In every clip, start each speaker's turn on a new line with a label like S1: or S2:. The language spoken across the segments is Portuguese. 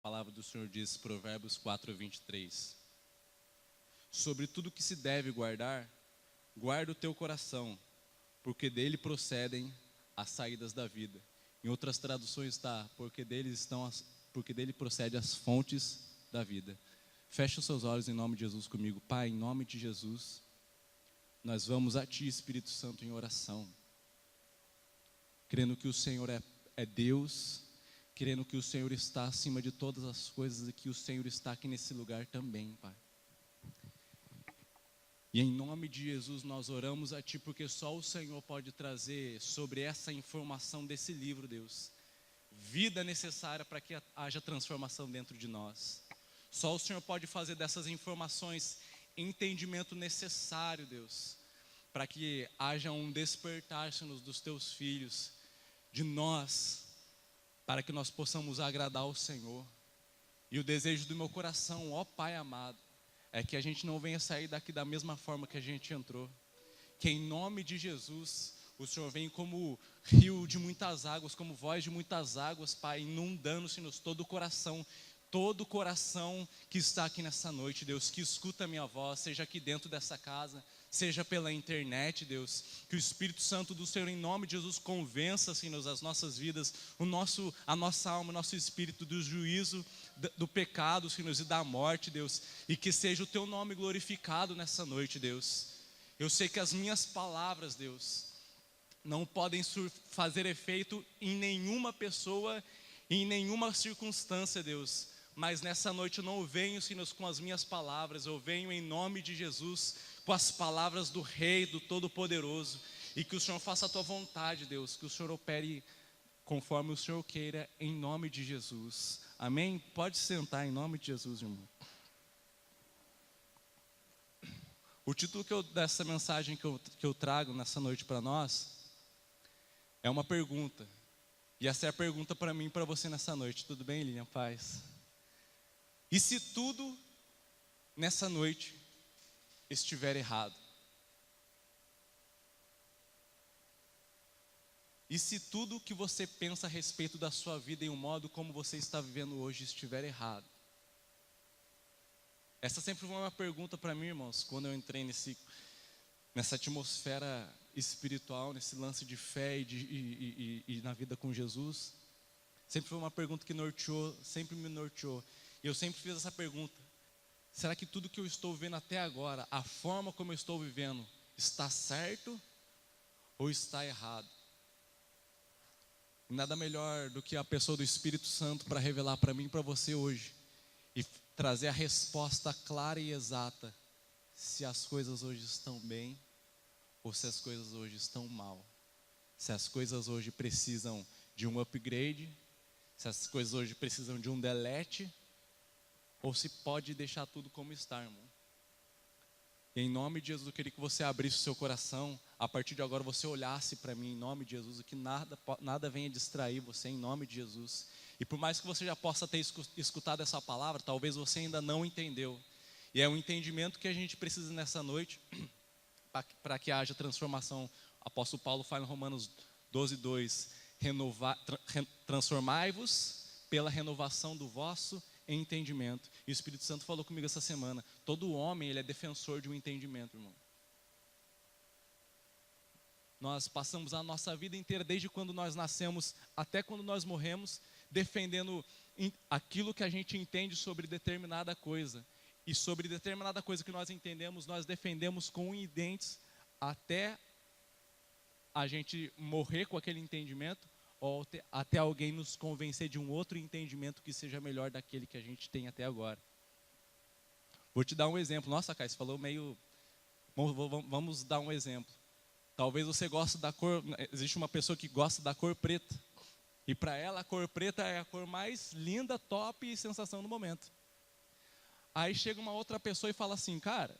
S1: A palavra do Senhor diz, Provérbios 4:23. Sobre tudo que se deve guardar, guarda o teu coração, porque dele procedem as saídas da vida. Em outras traduções está, porque dele procedem as fontes da vida. Feche os seus olhos em nome de Jesus comigo. Pai, em nome de Jesus, nós vamos a Ti, Espírito Santo, em oração, crendo que o Senhor é Deus, crendo que o Senhor está acima de todas as coisas e que o Senhor está aqui nesse lugar também, Pai. E em nome de Jesus nós oramos a Ti, porque só o Senhor pode trazer sobre essa informação desse livro, Deus, vida necessária para que haja transformação dentro de nós. Só o Senhor pode fazer dessas informações entendimento necessário, Deus, para que haja um despertar-se-nos dos Teus filhos, de nós, para que nós possamos agradar ao Senhor. E o desejo do meu coração, ó Pai amado, é que a gente não venha sair daqui da mesma forma que a gente entrou. Que em nome de Jesus, o Senhor vem como rio de muitas águas, como voz de muitas águas, Pai, inundando-se-nos todo o coração que está aqui nessa noite, Deus, que escuta a minha voz, seja aqui dentro dessa casa, seja pela internet, Deus, que o Espírito Santo do Senhor, em nome de Jesus, convença-se-nos as nossas vidas, a nossa alma, o nosso espírito do juízo, do pecado, Senhor, e da morte, Deus, e que seja o Teu nome glorificado nessa noite, Deus. Eu sei que as minhas palavras, Deus, não podem fazer efeito em nenhuma pessoa, em nenhuma circunstância, Deus, mas nessa noite eu não venho, Senhor, com as minhas palavras, eu venho em nome de Jesus, com as palavras do Rei, do Todo-Poderoso, e que o Senhor faça a Tua vontade, Deus, que o Senhor opere conforme o Senhor queira, em nome de Jesus, amém? Pode sentar em nome de Jesus, irmão. O título dessa mensagem que eu trago nessa noite para nós, é uma pergunta, e essa é a pergunta para mim e para você nessa noite, tudo bem, Lilian? Paz? E se tudo nessa noite estiver errado? E se tudo que você pensa a respeito da sua vida e o modo como você está vivendo hoje estiver errado? Essa sempre foi uma pergunta para mim, irmãos, quando eu entrei nessa atmosfera espiritual, nesse lance de fé e na vida com Jesus. Sempre foi uma pergunta que sempre me norteou. E eu sempre fiz essa pergunta: será que tudo que eu estou vendo até agora, a forma como eu estou vivendo, está certo ou está errado? Nada melhor do que a pessoa do Espírito Santo para revelar para mim e para você hoje e trazer a resposta clara e exata, se as coisas hoje estão bem ou se as coisas hoje estão mal, se as coisas hoje precisam de um upgrade, se as coisas hoje precisam de um delete, ou se pode deixar tudo como está, irmão. E em nome de Jesus, eu queria que você abrisse o seu coração, a partir de agora você olhasse para mim em nome de Jesus, e que nada venha distrair você em nome de Jesus. E por mais que você já possa ter escutado essa palavra, talvez você ainda não entendeu. E é um entendimento que a gente precisa nessa noite, para que haja transformação. O apóstolo Paulo fala em Romanos 12:2, transformai-vos pela renovação do vosso entendimento. E o Espírito Santo falou comigo essa semana, todo homem ele é defensor de um entendimento, irmão. Nós passamos a nossa vida inteira, desde quando nós nascemos até quando nós morremos, defendendo aquilo que a gente entende sobre determinada coisa. E sobre determinada coisa que nós entendemos, nós defendemos com unhas e dentes até a gente morrer com aquele entendimento, ou até alguém nos convencer de um outro entendimento que seja melhor daquele que a gente tem até agora. Vou te dar um exemplo. Nossa, Caio, você falou meio... Vamos dar um exemplo. Talvez você goste da cor... Existe uma pessoa que gosta da cor preta. E para ela a cor preta é a cor mais linda, top e sensação do momento. Aí chega uma outra pessoa e fala assim, cara,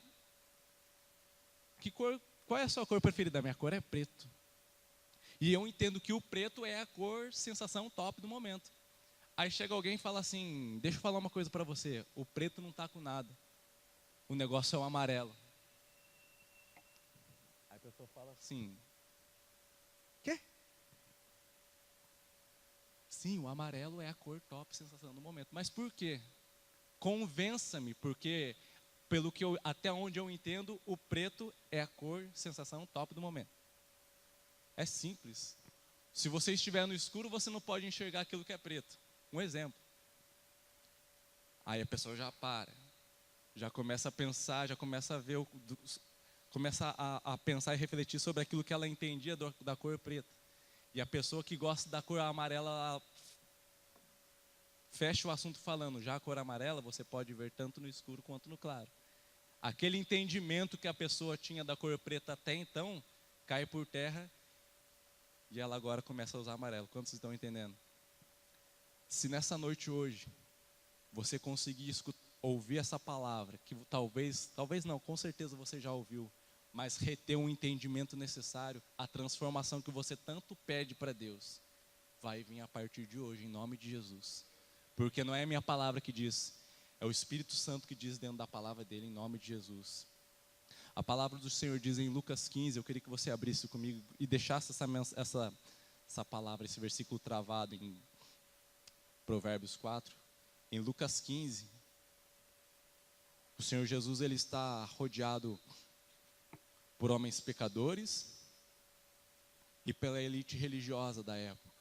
S1: qual é a sua cor preferida? A minha cor é preto. E eu entendo que o preto é a cor sensação top do momento. Aí chega alguém e fala assim, deixa eu falar uma coisa para você, o preto não está com nada, o negócio é o amarelo. Aí a pessoa fala assim, quê? Sim, o amarelo é a cor top, sensação do momento. Mas por quê? Convença-me, porque até onde eu entendo, o preto é a cor, sensação top do momento. É simples. Se você estiver no escuro, você não pode enxergar aquilo que é preto. Um exemplo. Aí a pessoa já para, já começa a pensar, já começa a ver, começa a pensar e refletir sobre aquilo que ela entendia da cor preta. E a pessoa que gosta da cor amarela, ela fecha o assunto falando, já a cor amarela você pode ver tanto no escuro quanto no claro. Aquele entendimento que a pessoa tinha da cor preta até então, cai por terra e ela agora começa a usar amarelo. Quantos estão entendendo? Se nessa noite hoje, você conseguir ouvir essa palavra, que talvez não, com certeza você já ouviu, mas reter um entendimento necessário, a transformação que você tanto pede para Deus, vai vir a partir de hoje, em nome de Jesus. Porque não é a minha palavra que diz, é o Espírito Santo que diz dentro da palavra dele, em nome de Jesus. A palavra do Senhor diz em Lucas 15, eu queria que você abrisse comigo e deixasse essa palavra, esse versículo travado em Provérbios 4. Em Lucas 15, o Senhor Jesus ele está rodeado por homens pecadores e pela elite religiosa da época.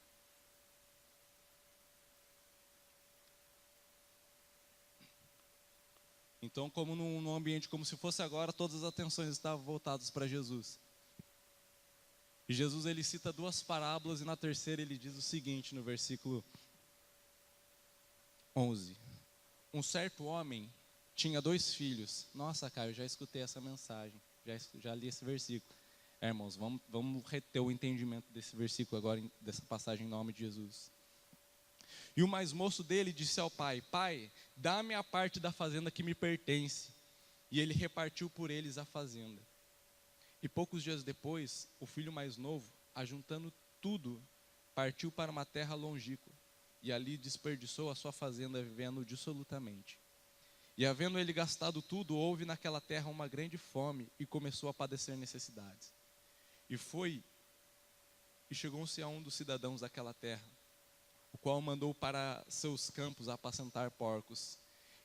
S1: Então, como num ambiente como se fosse agora, todas as atenções estavam voltadas para Jesus. E Jesus ele cita duas parábolas e na terceira ele diz o seguinte no versículo 11. Um certo homem tinha 2 filhos. Nossa, Caio, eu já escutei essa mensagem, já li esse versículo. Irmãos, vamos reter o entendimento desse versículo agora, dessa passagem em nome de Jesus. E o mais moço dele disse ao pai, pai, dá-me a parte da fazenda que me pertence. E ele repartiu por eles a fazenda. E poucos dias depois, o filho mais novo, ajuntando tudo, partiu para uma terra longínqua. E ali desperdiçou a sua fazenda vivendo dissolutamente. E havendo ele gastado tudo, houve naquela terra uma grande fome e começou a padecer necessidades. E chegou-se a um dos cidadãos daquela terra, o qual mandou para seus campos apacentar porcos.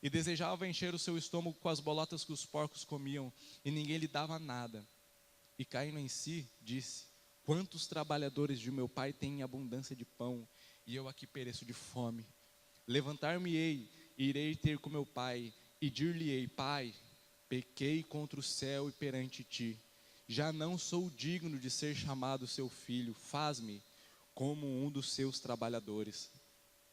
S1: E desejava encher o seu estômago com as bolotas que os porcos comiam, e ninguém lhe dava nada. E caindo em si, disse, quantos trabalhadores de meu pai têm abundância de pão, e eu aqui pereço de fome. Levantar-me-ei, e irei ter com meu pai, e dir-lhe-ei, pai, pequei contra o céu e perante ti. Já não sou digno de ser chamado seu filho, faz-me como um dos seus trabalhadores.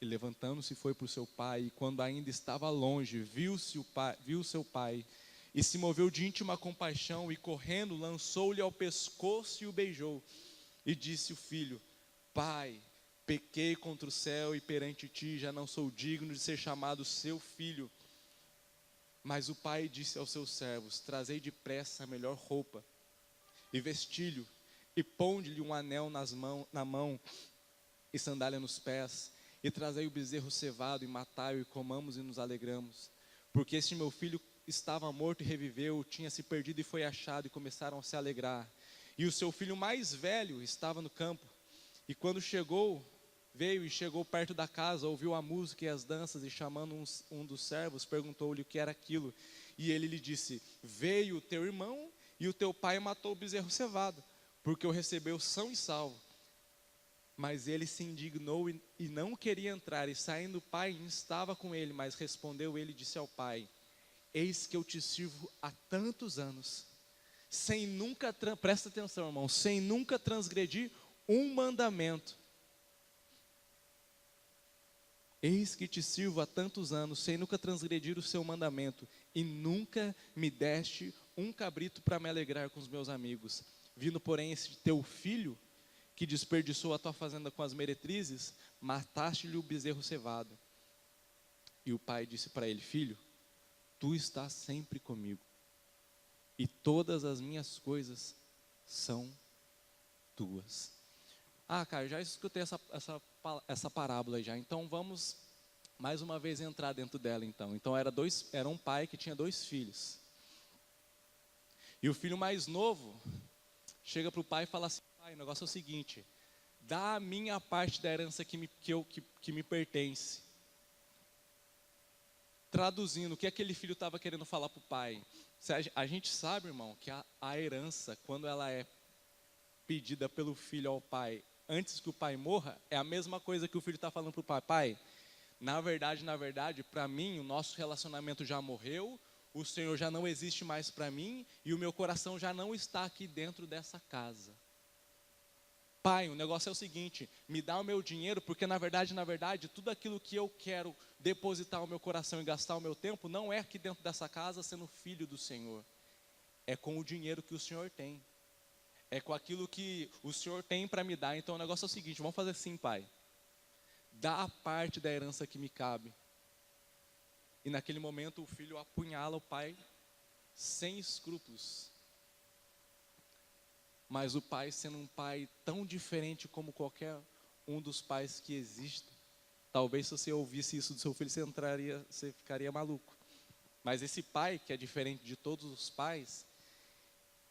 S1: E levantando-se foi para o seu pai, e quando ainda estava longe, viu seu pai, e se moveu de íntima compaixão, e correndo, lançou-lhe ao pescoço e o beijou. E disse o filho, pai, pequei contra o céu e perante ti, já não sou digno de ser chamado seu filho. Mas o pai disse aos seus servos, trazei depressa a melhor roupa, e vestilho, e ponde-lhe um anel na mão, e sandália nos pés, e trazei o bezerro cevado, e matai-o, e comamos e nos alegramos. Porque este meu filho estava morto e reviveu, tinha se perdido e foi achado, e começaram a se alegrar. E o seu filho mais velho estava no campo, e quando veio e chegou perto da casa, ouviu a música e as danças, e chamando um dos servos, perguntou-lhe o que era aquilo. E ele lhe disse, veio o teu irmão, e o teu pai matou o bezerro cevado, porque o recebeu são e salvo. Mas ele se indignou e não queria entrar, e saindo o pai estava com ele, mas respondeu ele e disse ao pai, eis que eu te sirvo há tantos anos, sem nunca, presta atenção irmão, sem nunca transgredir um mandamento. Eis que te sirvo há tantos anos, sem nunca transgredir o seu mandamento, e nunca me deste um cabrito para me alegrar com os meus amigos. Vindo, porém, esse teu filho, que desperdiçou a tua fazenda com as meretrizes, mataste-lhe o bezerro cevado. E o pai disse para ele, filho, tu estás sempre comigo, e todas as minhas coisas são tuas. Ah, cara, já escutei essa parábola já, então vamos mais uma vez entrar dentro dela então. Então era um pai que tinha 2 filhos. E o filho mais novo chega para o pai e fala assim, pai, o negócio é o seguinte, dá a minha parte da herança que me pertence. Traduzindo, o que aquele filho estava querendo falar para o pai? A gente sabe, irmão, que a herança, quando ela é pedida pelo filho ao pai, antes que o pai morra, é a mesma coisa que o filho está falando para o pai. Pai, na verdade, para mim, o nosso relacionamento já morreu, o Senhor já não existe mais para mim, e o meu coração já não está aqui dentro dessa casa. Pai, o negócio é o seguinte, me dá o meu dinheiro, porque na verdade, tudo aquilo que eu quero depositar o meu coração e gastar o meu tempo, não é aqui dentro dessa casa sendo filho do Senhor. É com o dinheiro que o Senhor tem. É com aquilo que o Senhor tem para me dar. Então o negócio é o seguinte, vamos fazer assim, pai. Dá a parte da herança que me cabe. E naquele momento o filho apunhala o pai sem escrúpulos. Mas o pai, sendo um pai tão diferente como qualquer um dos pais que existem, talvez se você ouvisse isso do seu filho, você ficaria maluco. Mas esse pai, que é diferente de todos os pais,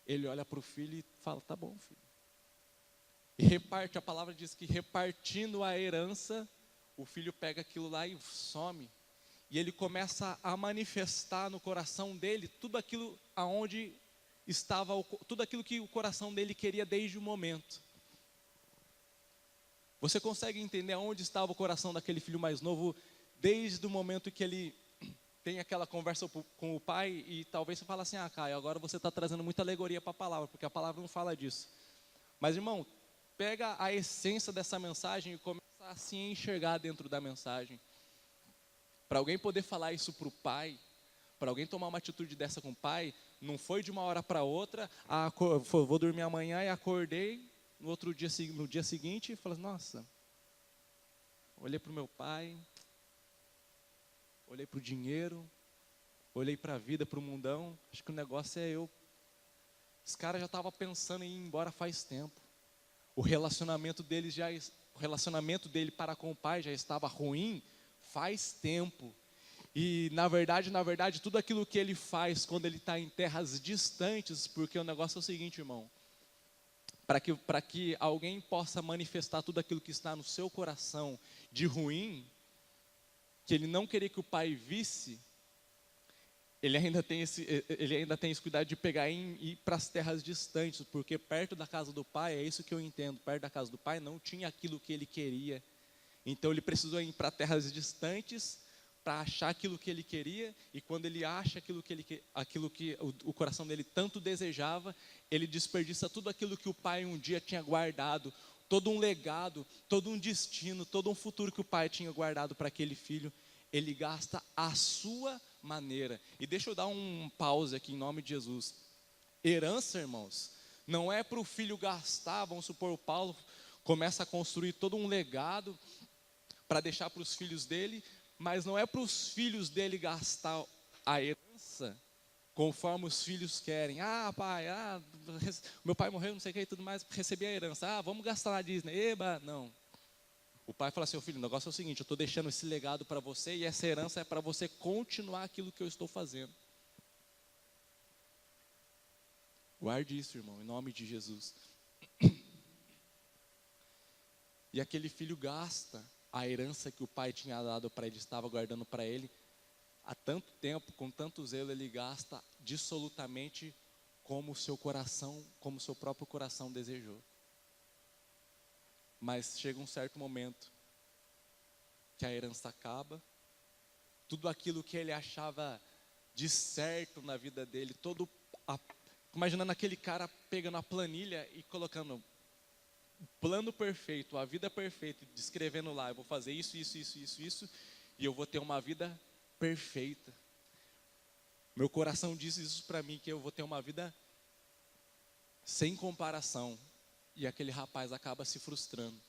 S1: ele olha para o filho e fala, tá bom, filho. E reparte, a palavra diz que repartindo a herança, o filho pega aquilo lá e some. E ele começa a manifestar no coração dele tudo aquilo aonde estava, tudo aquilo que o coração dele queria desde o momento. Você consegue entender aonde estava o coração daquele filho mais novo desde o momento que ele tem aquela conversa com o pai e talvez você fale assim, Caio, agora você está trazendo muita alegoria para a palavra, porque a palavra não fala disso. Mas irmão, pega a essência dessa mensagem e começa a se enxergar dentro da mensagem. Para alguém poder falar isso para o pai, para alguém tomar uma atitude dessa com o pai, não foi de uma hora para outra, vou dormir amanhã e acordei no dia seguinte e falei, nossa, olhei para o meu pai, olhei para o dinheiro, olhei para a vida, para o mundão, acho que o negócio é eu. Esse cara já estava pensando em ir embora faz tempo. O relacionamento dele para com o pai já estava ruim faz tempo. E na verdade, tudo aquilo que ele faz quando ele está em terras distantes, porque o negócio é o seguinte, irmão, para que alguém possa manifestar tudo aquilo que está no seu coração de ruim, que ele não queria que o pai visse, ele ainda tem esse cuidado de pegar e ir para as terras distantes, porque perto da casa do pai, é isso que eu entendo, perto da casa do pai não tinha aquilo que ele queria, então ele precisou ir para terras distantes, para achar aquilo que ele queria, e quando ele acha aquilo que o coração dele tanto desejava, ele desperdiça tudo aquilo que o pai um dia tinha guardado, todo um legado, todo um destino, todo um futuro que o pai tinha guardado para aquele filho, ele gasta à sua maneira. E deixa eu dar um pause aqui em nome de Jesus. Herança, irmãos, não é para o filho gastar, vamos supor, o Paulo começa a construir todo um legado para deixar para os filhos dele, mas não é para os filhos dele gastar a herança conforme os filhos querem. Pai, meu pai morreu, não sei o que e tudo mais, recebi a herança. Vamos gastar na Disney. Eba, não. O pai fala assim, filho, o negócio é o seguinte, eu estou deixando esse legado para você e essa herança é para você continuar aquilo que eu estou fazendo. Guarde isso, irmão, em nome de Jesus. E aquele filho gasta a herança que o pai tinha dado para ele, estava guardando para ele, há tanto tempo, com tanto zelo, ele gasta dissolutamente como o seu coração, como o seu próprio coração desejou. Mas chega um certo momento que a herança acaba, tudo aquilo que ele achava de certo na vida dele, imaginando aquele cara pegando a planilha e colocando o plano perfeito, a vida perfeita, descrevendo lá, eu vou fazer isso, e eu vou ter uma vida perfeita. Meu coração diz isso para mim, que eu vou ter uma vida sem comparação. E aquele rapaz acaba se frustrando,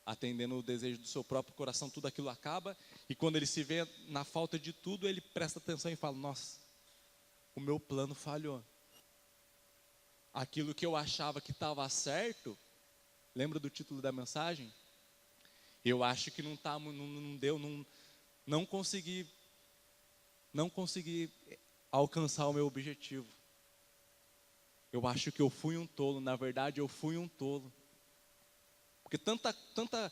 S1: atendendo o desejo do seu próprio coração, tudo aquilo acaba, e quando ele se vê na falta de tudo, ele presta atenção e fala, nossa, o meu plano falhou. Aquilo que eu achava que estava certo, lembra do título da mensagem? Eu acho que não deu, não consegui alcançar o meu objetivo. Eu acho que eu fui um tolo, na verdade eu fui um tolo. Porque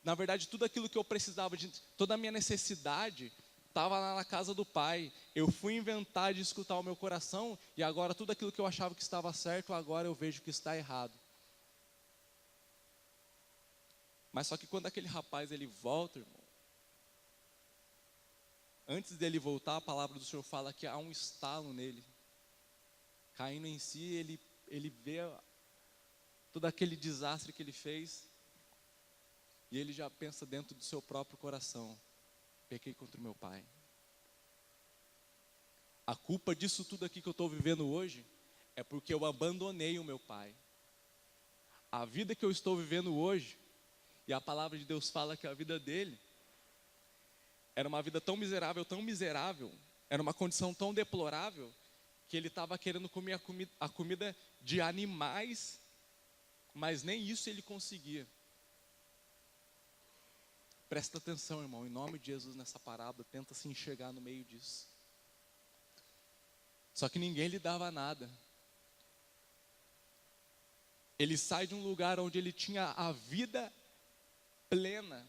S1: na verdade, tudo aquilo que eu precisava, toda a minha necessidade, estava lá na casa do Pai. Eu fui inventar de escutar o meu coração, e agora tudo aquilo que eu achava que estava certo, agora eu vejo que está errado. Mas só que quando aquele rapaz ele volta, irmão, antes dele voltar, a palavra do Senhor fala que há um estalo nele. Caindo em si, ele vê todo aquele desastre que ele fez, e ele já pensa dentro do seu próprio coração: pequei contra o meu pai. A culpa disso tudo aqui que eu estou vivendo hoje é porque eu abandonei o meu pai. A vida que eu estou vivendo hoje, e a palavra de Deus fala que a vida dele era uma vida tão miserável, era uma condição tão deplorável, que ele estava querendo comer a comida de animais, mas nem isso ele conseguia. Presta atenção, irmão, em nome de Jesus, nessa parábola, tenta se enxergar no meio disso. Só que ninguém lhe dava nada. Ele sai de um lugar onde ele tinha a vida plena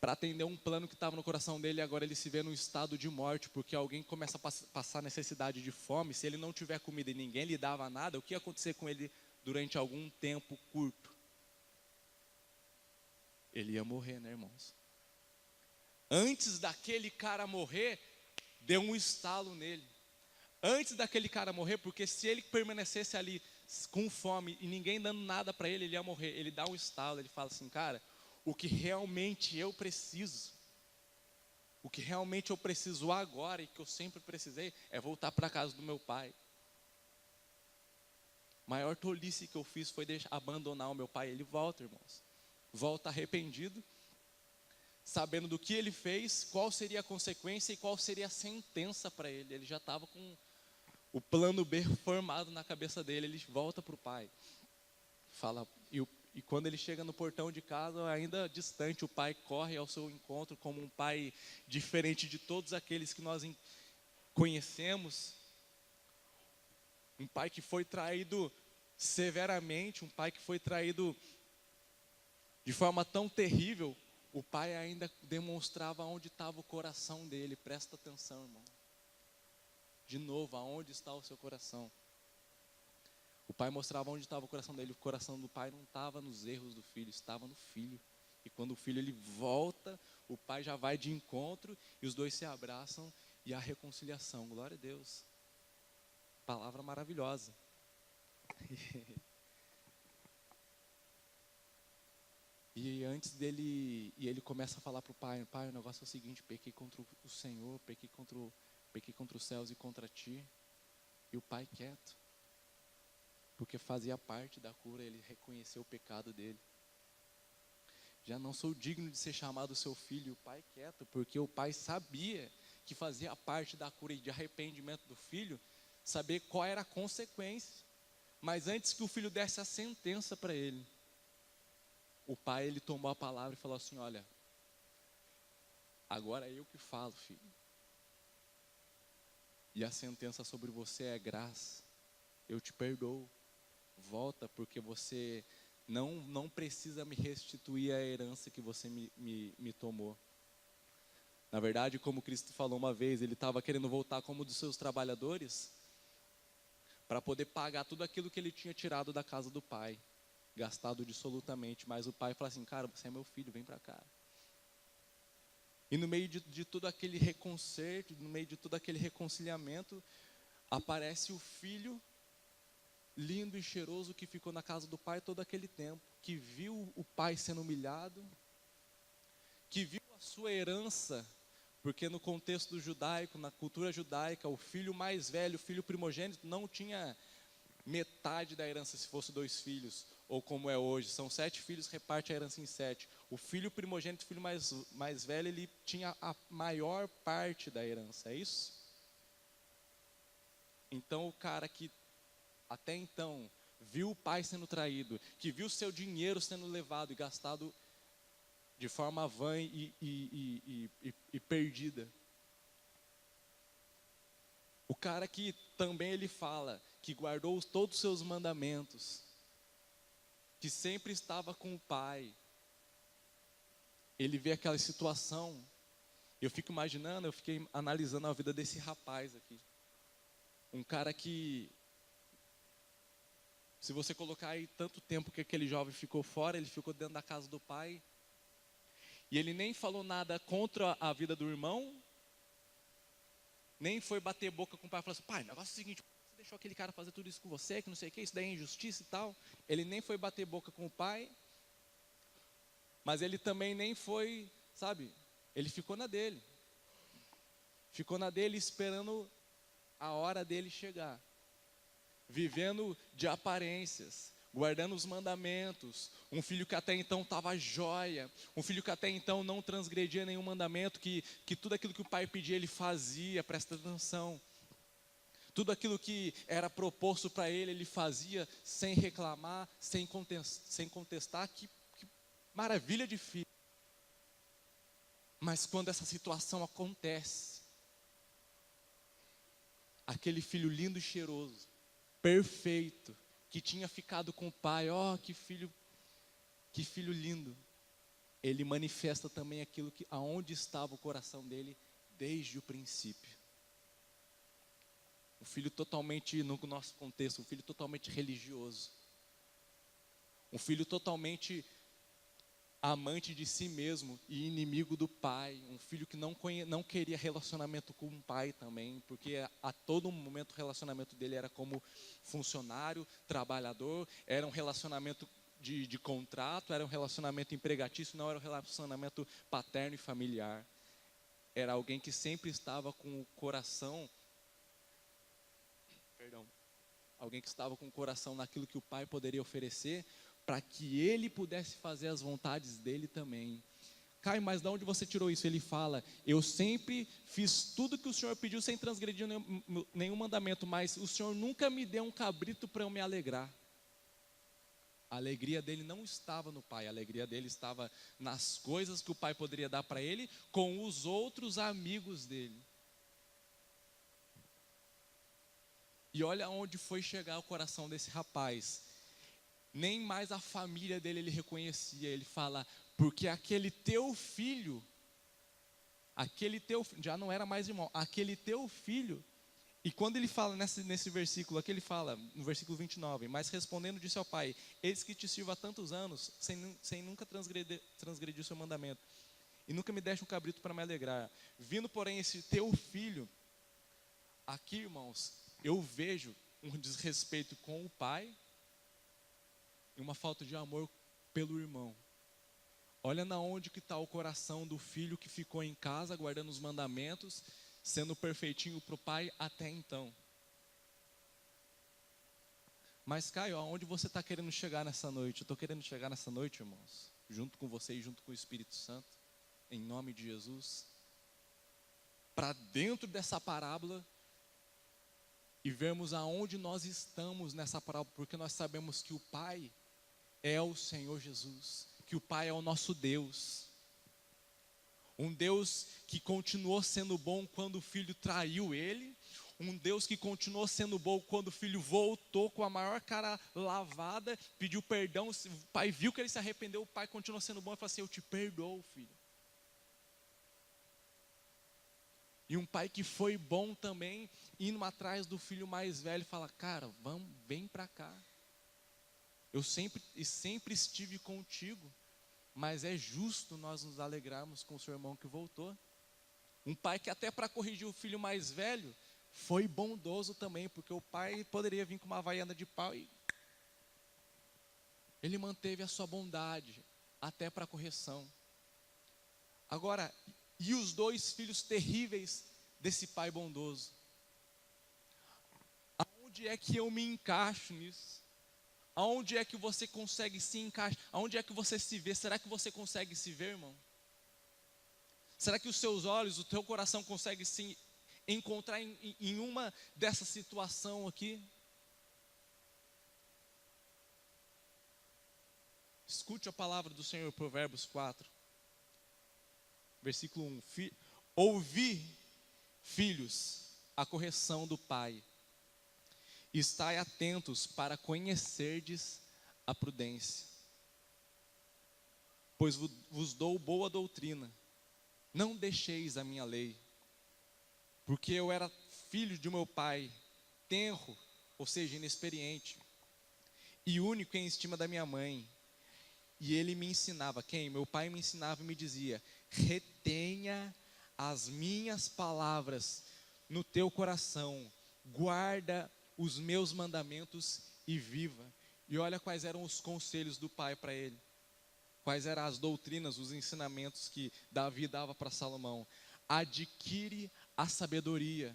S1: para atender um plano que estava no coração dele, e agora ele se vê num estado de morte, porque alguém começa a passar necessidade de fome. Se ele não tiver comida e ninguém lhe dava nada, o que ia acontecer com ele durante algum tempo curto? Ele ia morrer, né, irmãos? Antes daquele cara morrer, deu um estalo nele. Antes daquele cara morrer, porque se ele permanecesse ali com fome e ninguém dando nada para ele, ele ia morrer. Ele dá um estalo, ele fala assim: cara, o que realmente eu preciso, o que realmente eu preciso agora e que eu sempre precisei, é voltar para a casa do meu pai. A maior tolice que eu fiz foi abandonar o meu pai. Ele volta, irmãos. Volta arrependido, sabendo do que ele fez, qual seria a consequência e qual seria a sentença para ele. Ele já estava com o plano B formado na cabeça dele. Ele volta para o pai. Fala, e quando ele chega no portão de casa, ainda distante, o pai corre ao seu encontro como um pai diferente de todos aqueles que nós conhecemos. Um pai que foi traído severamente, um pai que foi traído de forma tão terrível. O pai ainda demonstrava onde estava o coração dele. Presta atenção, irmão. De novo, aonde está o seu coração? O pai mostrava onde estava o coração dele. O coração do pai não estava nos erros do filho, estava no filho. E quando o filho ele volta, o pai já vai de encontro e os dois se abraçam e há reconciliação. Glória a Deus. Palavra maravilhosa. E antes dele, ele começa a falar para o pai: pai, o negócio é o seguinte, pequei contra o Senhor, pequei contra os céus e contra ti. E o pai quieto, porque fazia parte da cura, ele reconheceu o pecado dele. Já não sou digno de ser chamado seu filho. O pai quieto, porque o pai sabia que fazia parte da cura e de arrependimento do filho, saber qual era a consequência. Mas antes que o filho desse a sentença para ele, o pai ele tomou a palavra e falou assim: olha, agora é eu que falo, filho. E a sentença sobre você é graça. Eu te perdoo. Volta, porque você não precisa me restituir a herança que você me tomou. Na verdade, como Cristo falou uma vez, ele estava querendo voltar como dos seus trabalhadores, para poder pagar tudo aquilo que ele tinha tirado da casa do pai, gastado dissolutamente. Mas o pai fala assim: cara, você é meu filho, vem para cá. E no meio de todo aquele reconcerto, no meio de todo aquele reconciliamento, aparece o filho lindo e cheiroso que ficou na casa do pai todo aquele tempo, que viu o pai sendo humilhado, que viu a sua herança, porque no contexto judaico, na cultura judaica, o filho mais velho, o filho primogênito, não tinha metade da herança se fosse 2 filhos, ou como é hoje, são 7 filhos, reparte a herança em 7. O filho primogênito, o filho mais velho, ele tinha a maior parte da herança, é isso? Então o cara que até então viu o pai sendo traído, que viu seu dinheiro sendo levado e gastado de forma vã e perdida. O cara que também ele fala que guardou todos os seus mandamentos, que sempre estava com o pai, ele vê aquela situação. Eu fico imaginando, eu fiquei analisando a vida desse rapaz aqui. Um cara que, se você colocar aí tanto tempo que aquele jovem ficou fora, ele ficou dentro da casa do pai, e ele nem falou nada contra a vida do irmão, nem foi bater boca com o pai e falar assim: pai, o negócio é o seguinte, você deixou aquele cara fazer tudo isso com você, que não sei o que, isso daí é injustiça e tal. Ele nem foi bater boca com o pai, mas ele também nem foi, sabe, ele ficou na dele. Ficou na dele esperando a hora dele chegar. Vivendo de aparências, guardando os mandamentos. Um filho que até então estava jóia. Um filho que até então não transgredia nenhum mandamento, que tudo aquilo que o pai pedia ele fazia, presta atenção. Tudo aquilo que era proposto para ele, ele fazia sem reclamar, sem contestar. Que maravilha de filho. Mas quando essa situação acontece, aquele filho lindo e cheiroso, perfeito, que tinha ficado com o pai, que filho lindo. Ele manifesta também aquilo que aonde estava o coração dele desde o princípio. Um filho totalmente, no nosso contexto, um filho totalmente religioso. Um filho totalmente amante de si mesmo e inimigo do pai. Um filho que não queria relacionamento com o pai também, porque a todo momento o relacionamento dele era como funcionário, trabalhador, era um relacionamento de contrato, era um relacionamento empregatício, não era um relacionamento paterno e familiar. Era alguém que sempre estava com o coração, alguém que estava com o coração naquilo que o pai poderia oferecer, para que ele pudesse fazer as vontades dele também. Caio, mas de onde você tirou isso? Ele fala: eu sempre fiz tudo que o Senhor pediu sem transgredir nenhum mandamento, mas o Senhor nunca me deu um cabrito para eu me alegrar. A alegria dele não estava no pai, a alegria dele estava nas coisas que o pai poderia dar para ele com os outros amigos dele. E olha onde foi chegar o coração desse rapaz. Nem mais a família dele ele reconhecia. Ele fala: porque aquele teu filho, já não era mais irmão, aquele teu filho. E quando ele fala nesse versículo aqui, ele fala, no versículo 29, mas respondendo disse ao pai: eis que te sirvo há tantos anos, sem nunca transgredir o seu mandamento, e nunca me deste um cabrito para me alegrar. Vindo, porém, esse teu filho, aqui, irmãos, eu vejo um desrespeito com o pai, e uma falta de amor pelo irmão. Olha na onde que está o coração do filho que ficou em casa, guardando os mandamentos, sendo perfeitinho para o pai até então. Mas Caio, aonde você está querendo chegar nessa noite? Eu estou querendo chegar nessa noite, irmãos, junto com você e junto com o Espírito Santo, em nome de Jesus, para dentro dessa parábola, e vermos aonde nós estamos nessa parábola, porque nós sabemos que o pai é o Senhor Jesus, que o pai é o nosso Deus. Um Deus que continuou sendo bom quando o filho traiu ele. Um Deus que continuou sendo bom quando o filho voltou com a maior cara lavada, pediu perdão. O pai viu que ele se arrependeu, o pai continuou sendo bom e falou assim: eu te perdoo, filho. E um pai que foi bom também, indo atrás do filho mais velho, fala: cara, vem para cá. Eu sempre estive contigo, mas é justo nós nos alegrarmos com o seu irmão que voltou. Um pai que até para corrigir o filho mais velho, foi bondoso também, porque o pai poderia vir com uma havaiana de pau e ele manteve a sua bondade, até para correção. Agora, e os dois filhos terríveis desse pai bondoso? Aonde é que eu me encaixo nisso? Aonde é que você consegue se encaixar? Aonde é que você se vê? Será que você consegue se ver, irmão? Será que os seus olhos, o teu coração consegue se encontrar em uma dessa situação aqui? Escute a palavra do Senhor, Provérbios 4, versículo 1. Ouvi, filhos, a correção do pai. Estai atentos para conhecerdes a prudência. pois vos dou boa doutrina. Não deixeis a minha lei, porque eu era filho de meu pai, tenro, ou seja, inexperiente, e único em estima da minha mãe. E ele me ensinava, quem? Meu pai me ensinava e me dizia: retenha as minhas palavras no teu coração, guarda os meus mandamentos e viva. E olha quais eram os conselhos do pai para ele. Quais eram as doutrinas, os ensinamentos que Davi dava para Salomão. Adquire a sabedoria,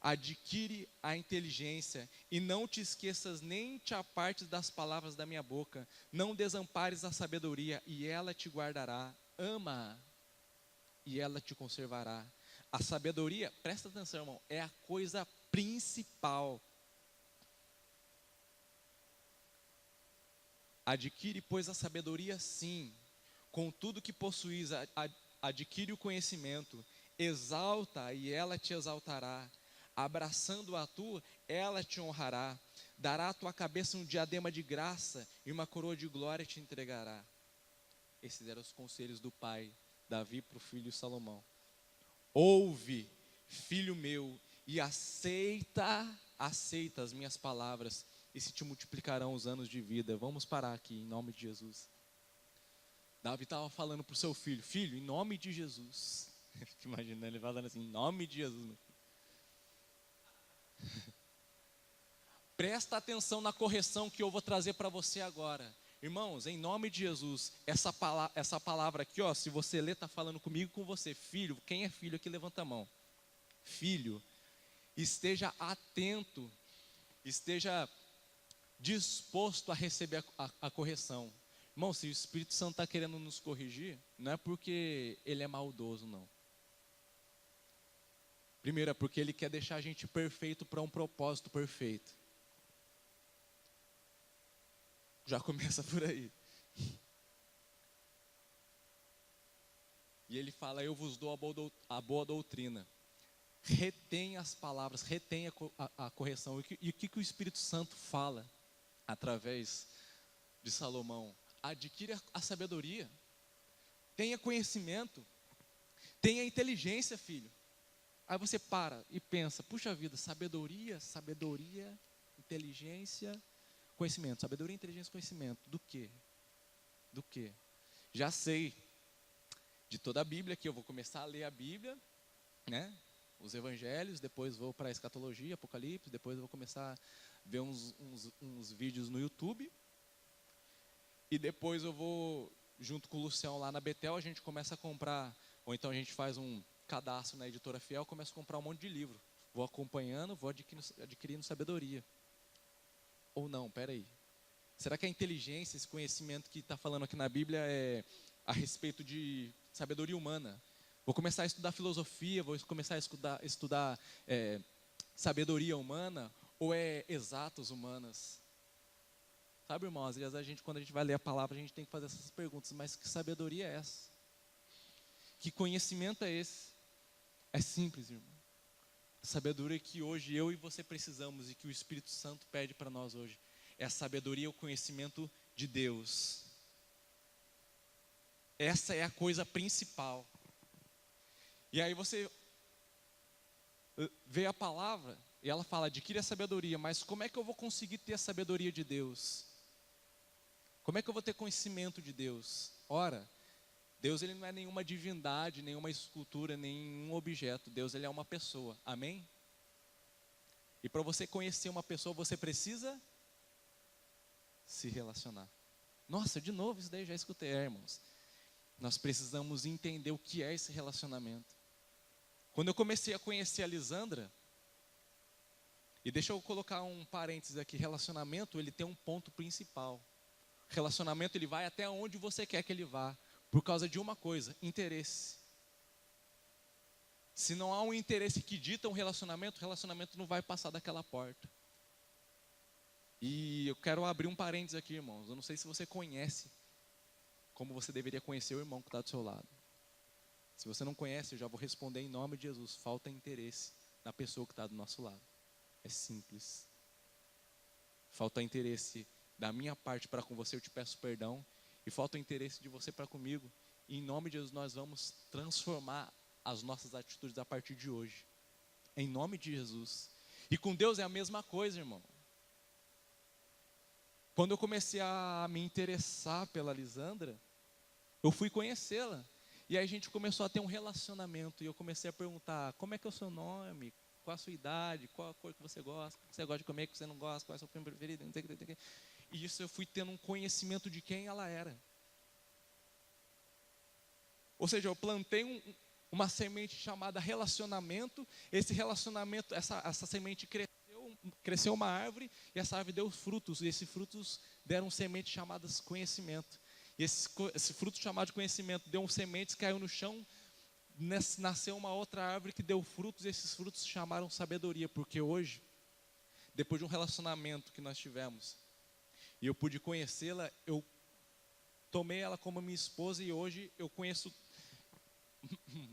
S1: adquire a inteligência, e não te esqueças nem te apartes das palavras da minha boca. Não desampares a sabedoria, e ela te guardará. Ama, e ela te conservará. A sabedoria, presta atenção, irmão, é a coisa principal. Adquire, pois, a sabedoria, sim, com tudo que possuís, adquire o conhecimento, exalta e ela te exaltará, abraçando-a tu, ela te honrará, dará à tua cabeça um diadema de graça e uma coroa de glória te entregará. Esses eram os conselhos do pai Davi para o filho Salomão. Ouve, filho meu, e aceita as minhas palavras, e se te multiplicarão os anos de vida. Vamos parar aqui, em nome de Jesus. Davi estava falando para o seu filho: filho, em nome de Jesus. Fico imaginando ele falando assim: em nome de Jesus, meu filho. Presta atenção na correção que eu vou trazer para você agora. Irmãos, em nome de Jesus, essa palavra aqui, ó, se você ler, está falando comigo e com você. Filho, quem é filho aqui, levanta a mão. Filho, esteja atento, esteja disposto a receber a correção. Irmão, se o Espírito Santo está querendo nos corrigir, não é porque ele é maldoso, não. Primeiro, é porque ele quer deixar a gente perfeito para um propósito perfeito. Já começa por aí. E ele fala: eu vos dou a boa doutrina. Retenha as palavras, retenha a correção. E o que o Espírito Santo fala através de Salomão? Adquire a sabedoria, tenha conhecimento, tenha inteligência, filho. Aí você para e pensa: puxa vida, sabedoria, inteligência, conhecimento. Sabedoria, inteligência, conhecimento. Do quê? Do quê? Já sei. De toda a Bíblia, que eu vou começar a ler a Bíblia, né? Os evangelhos, depois vou para a escatologia, Apocalipse, depois eu vou começar a ver uns vídeos no YouTube. E depois eu vou, junto com o Lucião lá na Betel, a gente começa a comprar, ou então a gente faz um cadastro na Editora Fiel, começa a comprar um monte de livro. Vou acompanhando, vou adquirindo sabedoria. Ou não, peraí. Será que a inteligência, esse conhecimento que está falando aqui na Bíblia é a respeito de sabedoria humana? Vou começar a estudar filosofia, vou começar a estudar sabedoria humana, ou é exatas humanas? Sabe, irmão, às vezes quando a gente vai ler a palavra, a gente tem que fazer essas perguntas: mas que sabedoria é essa? Que conhecimento é esse? É simples, irmão. A sabedoria que hoje eu e você precisamos e que o Espírito Santo pede para nós hoje é a sabedoria e o conhecimento de Deus. Essa é a coisa principal. E aí você vê a palavra e ela fala: adquire a sabedoria. Mas como é que eu vou conseguir ter a sabedoria de Deus? Como é que eu vou ter conhecimento de Deus? Ora, Deus ele não é nenhuma divindade, nenhuma escultura, nenhum objeto. Deus ele é uma pessoa. Amém? E para você conhecer uma pessoa, você precisa se relacionar. Nossa, de novo isso daí já escutei, irmãos. Nós precisamos entender o que é esse relacionamento. Quando eu comecei a conhecer a Lisandra, e deixa eu colocar um parênteses aqui: relacionamento ele tem um ponto principal. Relacionamento ele vai até onde você quer que ele vá, por causa de uma coisa: interesse. Se não há um interesse que dita um relacionamento, o relacionamento não vai passar daquela porta. E eu quero abrir um parênteses aqui, irmãos. Eu não sei se você conhece como você deveria conhecer o irmão que está do seu lado. Se você não conhece, eu já vou responder em nome de Jesus: falta interesse na pessoa que está do nosso lado. É simples. Falta interesse da minha parte para com você, eu te peço perdão. e falta o interesse de você para comigo. E em nome de Jesus nós vamos transformar as nossas atitudes a partir de hoje. Em nome de Jesus. E com Deus é a mesma coisa, irmão. Quando eu comecei a me interessar pela Lisandra, eu fui conhecê-la. E aí a gente começou a ter um relacionamento. E eu comecei a perguntar, como é que é o seu nome? Qual a sua idade? Qual a cor que você gosta? O que você gosta de comer, o que você não gosta? Qual é o seu filme preferido? E isso eu fui tendo um conhecimento de quem ela era. Ou seja, eu plantei uma semente chamada relacionamento. Esse relacionamento, essa semente cresceu uma árvore, e essa árvore deu frutos, e esses frutos deram sementes chamadas conhecimento. E esse fruto chamado de conhecimento deu sementes, caiu no chão, nasceu uma outra árvore que deu frutos, e esses frutos se chamaram sabedoria, porque hoje, depois de um relacionamento que nós tivemos, e eu pude conhecê-la, eu tomei ela como minha esposa, e hoje eu conheço,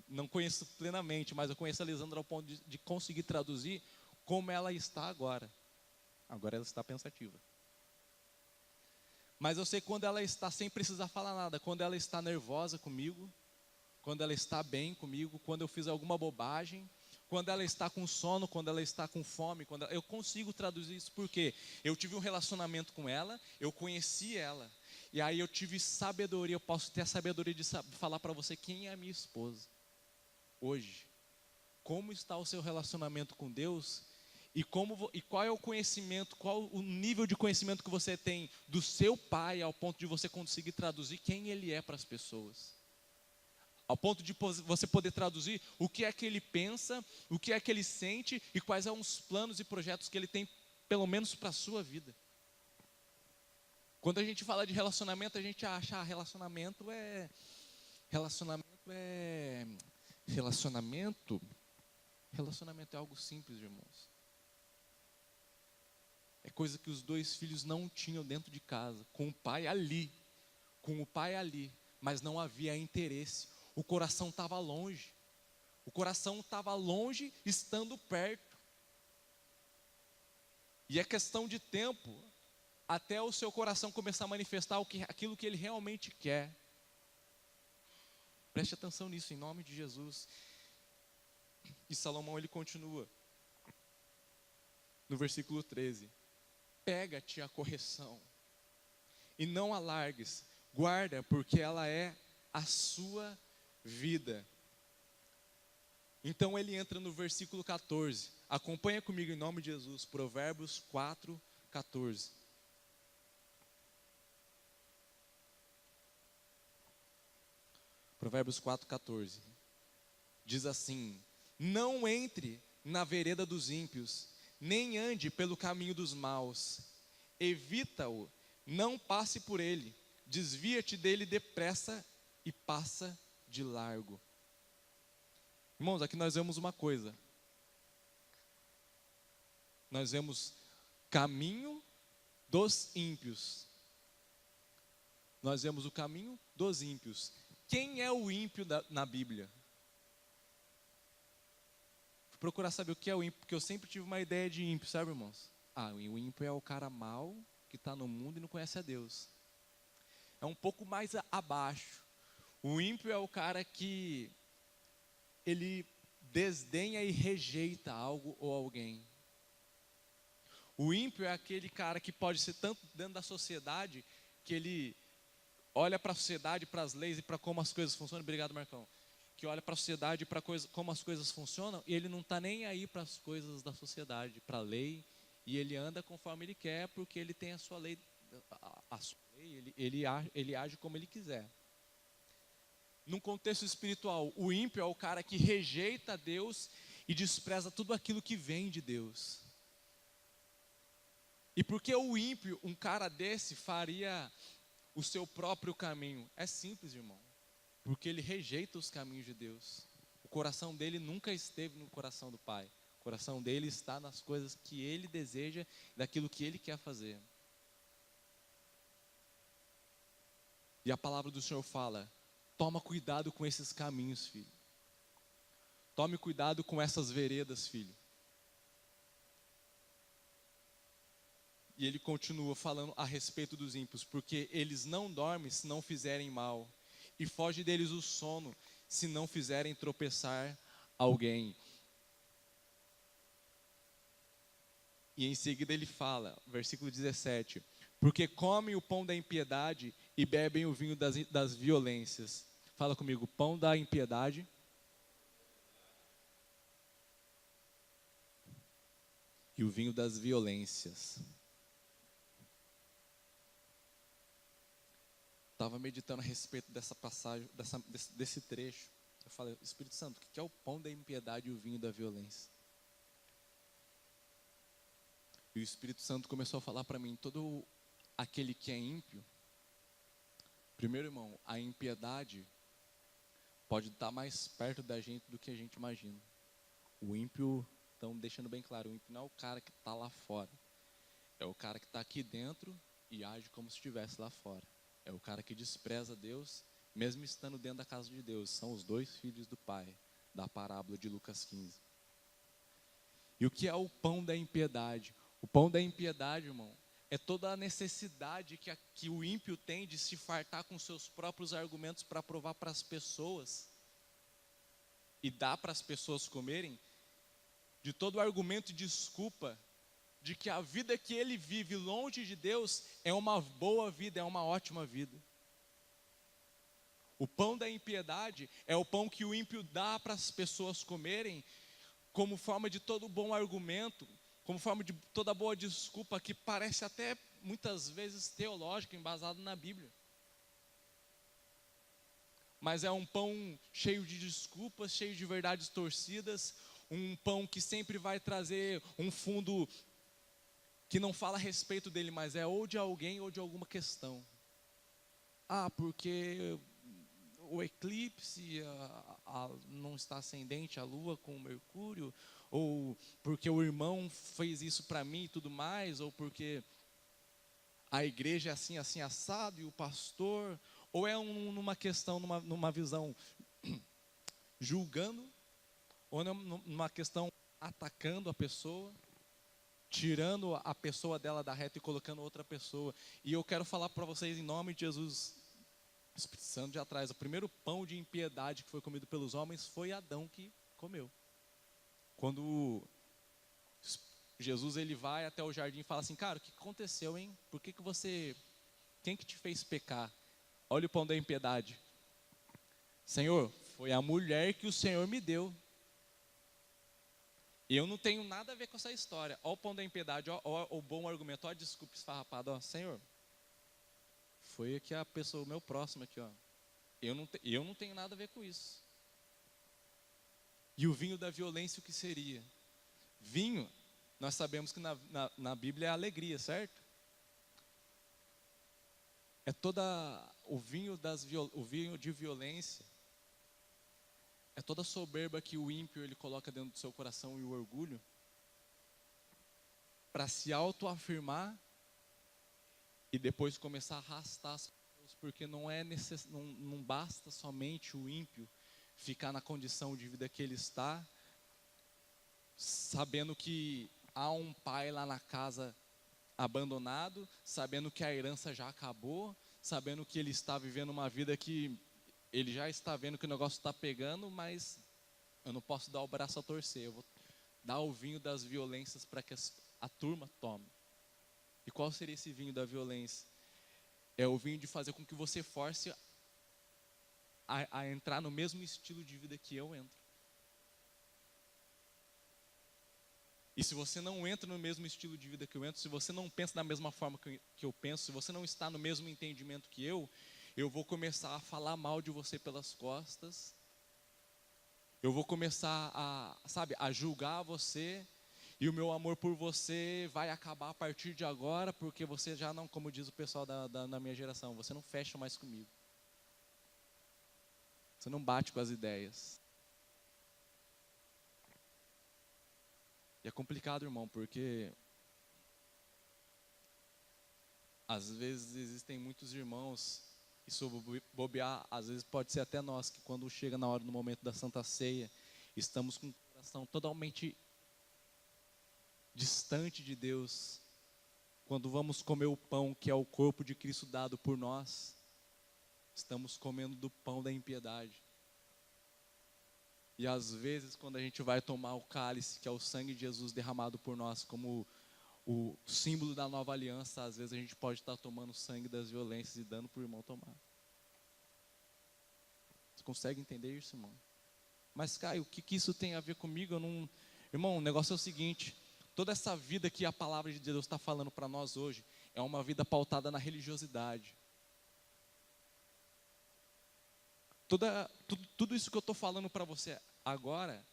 S1: não conheço plenamente, mas eu conheço a Lisandra ao ponto de conseguir traduzir como ela está agora. Agora ela está pensativa. Mas eu sei quando ela está sem precisar falar nada, quando ela está nervosa comigo, quando ela está bem comigo, quando eu fiz alguma bobagem, quando ela está com sono, quando ela está com fome, eu consigo traduzir isso porque eu tive um relacionamento com ela, eu conheci ela, e aí eu tive sabedoria, eu posso ter a sabedoria de falar para você quem é a minha esposa hoje. Como está o seu relacionamento com Deus? E qual é o conhecimento, qual o nível de conhecimento que você tem do seu pai, ao ponto de você conseguir traduzir quem ele é para as pessoas? Ao ponto de você poder traduzir o que é que ele pensa, o que é que ele sente e quais são os planos e projetos que ele tem, pelo menos para a sua vida. Quando a gente fala de relacionamento, a gente acha relacionamento é algo simples, irmãos. É coisa que os dois filhos não tinham dentro de casa, com o pai ali, mas não havia interesse. O coração estava longe. O coração estava longe, estando perto. E é questão de tempo até o seu coração começar a manifestar aquilo que ele realmente quer. Preste atenção nisso, em nome de Jesus. E Salomão, ele continua no versículo 13: pega-te a correção e não a largues, guarda, porque ela é a sua vida. Então ele entra no versículo 14. Acompanha comigo em nome de Jesus, Provérbios 4, 14. Provérbios 4, 14. Diz assim: não entre na vereda dos ímpios, nem ande pelo caminho dos maus. Evita-o, não passe por ele. Desvia-te dele depressa e passa de largo. Irmãos, aqui nós vemos uma coisa. Nós vemos caminho dos ímpios. Nós vemos o caminho dos ímpios. Quem é o ímpio na Bíblia? Fui procurar saber o que é o ímpio, porque eu sempre tive uma ideia de ímpio, sabe, irmãos? O ímpio é o cara mau que está no mundo e não conhece a Deus. É um pouco mais abaixo. O ímpio é o cara que ele desdenha e rejeita algo ou alguém. O ímpio é aquele cara que pode ser tanto dentro da sociedade, que ele olha para a sociedade, para as leis e para como as coisas funcionam. Obrigado, Marcão. Que olha para a sociedade e para como as coisas funcionam, e ele não está nem aí para as coisas da sociedade, para a lei, e ele anda conforme ele quer, porque ele tem a sua lei, ele age como ele quiser. Num contexto espiritual, o ímpio é o cara que rejeita Deus e despreza tudo aquilo que vem de Deus. E por que o ímpio, um cara desse, faria o seu próprio caminho? É simples, irmão. Porque ele rejeita os caminhos de Deus. O coração dele nunca esteve no coração do Pai. O coração dele está nas coisas que ele deseja, daquilo que ele quer fazer. E a palavra do Senhor fala: toma cuidado com esses caminhos, filho. Tome cuidado com essas veredas, filho. E ele continua falando a respeito dos ímpios, porque eles não dormem se não fizerem mal, e foge deles o sono se não fizerem tropeçar alguém. E em seguida ele fala, versículo 17, porque comem o pão da impiedade e bebem o vinho das violências. Fala comigo, pão da impiedade e o vinho das violências. Estava meditando a respeito dessa passagem, desse trecho. Eu falei, Espírito Santo, o que é o pão da impiedade e o vinho da violência? E o Espírito Santo começou a falar para mim, todo aquele que é ímpio, primeiro irmão, a impiedade pode estar mais perto da gente do que a gente imagina. O ímpio, então deixando bem claro, o ímpio não é o cara que está lá fora, é o cara que está aqui dentro e age como se estivesse lá fora. É o cara que despreza Deus, mesmo estando dentro da casa de Deus. São os dois filhos do pai, da parábola de Lucas 15. E o que é o pão da impiedade? O pão da impiedade, irmão, é toda a necessidade que o ímpio tem de se fartar com seus próprios argumentos para provar para as pessoas e dar para as pessoas comerem, de todo o argumento e desculpa de que a vida que ele vive longe de Deus é uma boa vida, é uma ótima vida. O pão da impiedade é o pão que o ímpio dá para as pessoas comerem, como forma de todo bom argumento, como forma de toda boa desculpa, que parece até muitas vezes teológica, embasado na Bíblia. Mas é um pão cheio de desculpas, cheio de verdades torcidas, um pão que sempre vai trazer um fundo que não fala a respeito dele, mas é ou de alguém ou de alguma questão. Ah, porque o eclipse não está ascendente a lua com o Mercúrio, ou porque o irmão fez isso para mim e tudo mais, ou porque a igreja é assim, assim, assado, e o pastor, ou é numa questão, numa visão julgando, ou numa questão atacando a pessoa, tirando a pessoa dela da reta e colocando outra pessoa. E eu quero falar para vocês em nome de Jesus, Espírito Santo de atrás, o primeiro pão de impiedade que foi comido pelos homens foi Adão que comeu. Quando Jesus ele vai até o jardim e fala assim, cara, o que aconteceu, hein? Quem que te fez pecar? Olha o pão da impiedade. Senhor, foi a mulher que o Senhor me deu. E eu não tenho nada a ver com essa história. Olha o pão da impiedade, olha o bom argumento, olha a desculpa esfarrapada, ó, Senhor, foi aqui a pessoa, o meu próximo aqui, ó. Eu não tenho nada a ver com isso. E o vinho da violência, o que seria? Vinho, nós sabemos que na Bíblia é alegria, certo? É o vinho de violência. É toda a soberba que o ímpio ele coloca dentro do seu coração e o orgulho para se autoafirmar e depois começar a arrastar as pessoas, porque não basta somente o ímpio ficar na condição de vida que ele está, sabendo que há um pai lá na casa abandonado, sabendo que a herança já acabou, sabendo que ele está vivendo uma vida que ele já está vendo que o negócio está pegando, mas eu não posso dar o braço a torcer, eu vou dar o vinho das violências para que a turma tome. E qual seria esse vinho da violência? É o vinho de fazer com que você force a entrar no mesmo estilo de vida que eu entro. E se você não entra no mesmo estilo de vida que eu entro, se você não pensa da mesma forma que eu penso, se você não está no mesmo entendimento que eu vou começar a falar mal de você pelas costas, eu vou começar a julgar você, e o meu amor por você vai acabar a partir de agora, porque você já não, como diz o pessoal da minha geração, você não fecha mais comigo. Você não bate com as ideias. E é complicado, irmão, porque às vezes existem muitos irmãos, e sobre bobear, às vezes pode ser até nós, que quando chega na hora, no momento da Santa Ceia, estamos com o coração totalmente distante de Deus, quando vamos comer o pão que é o corpo de Cristo dado por nós, estamos comendo do pão da impiedade. E às vezes, quando a gente vai tomar o cálice, que é o sangue de Jesus derramado por nós, como o símbolo da nova aliança, às vezes a gente pode estar tomando o sangue das violências e dando para o irmão tomar. Você consegue entender isso, irmão? Mas, Caio, o que isso tem a ver comigo? Irmão, o negócio é o seguinte: toda essa vida que a palavra de Deus está falando para nós hoje é uma vida pautada na religiosidade. Tudo isso que eu estou falando para você agora,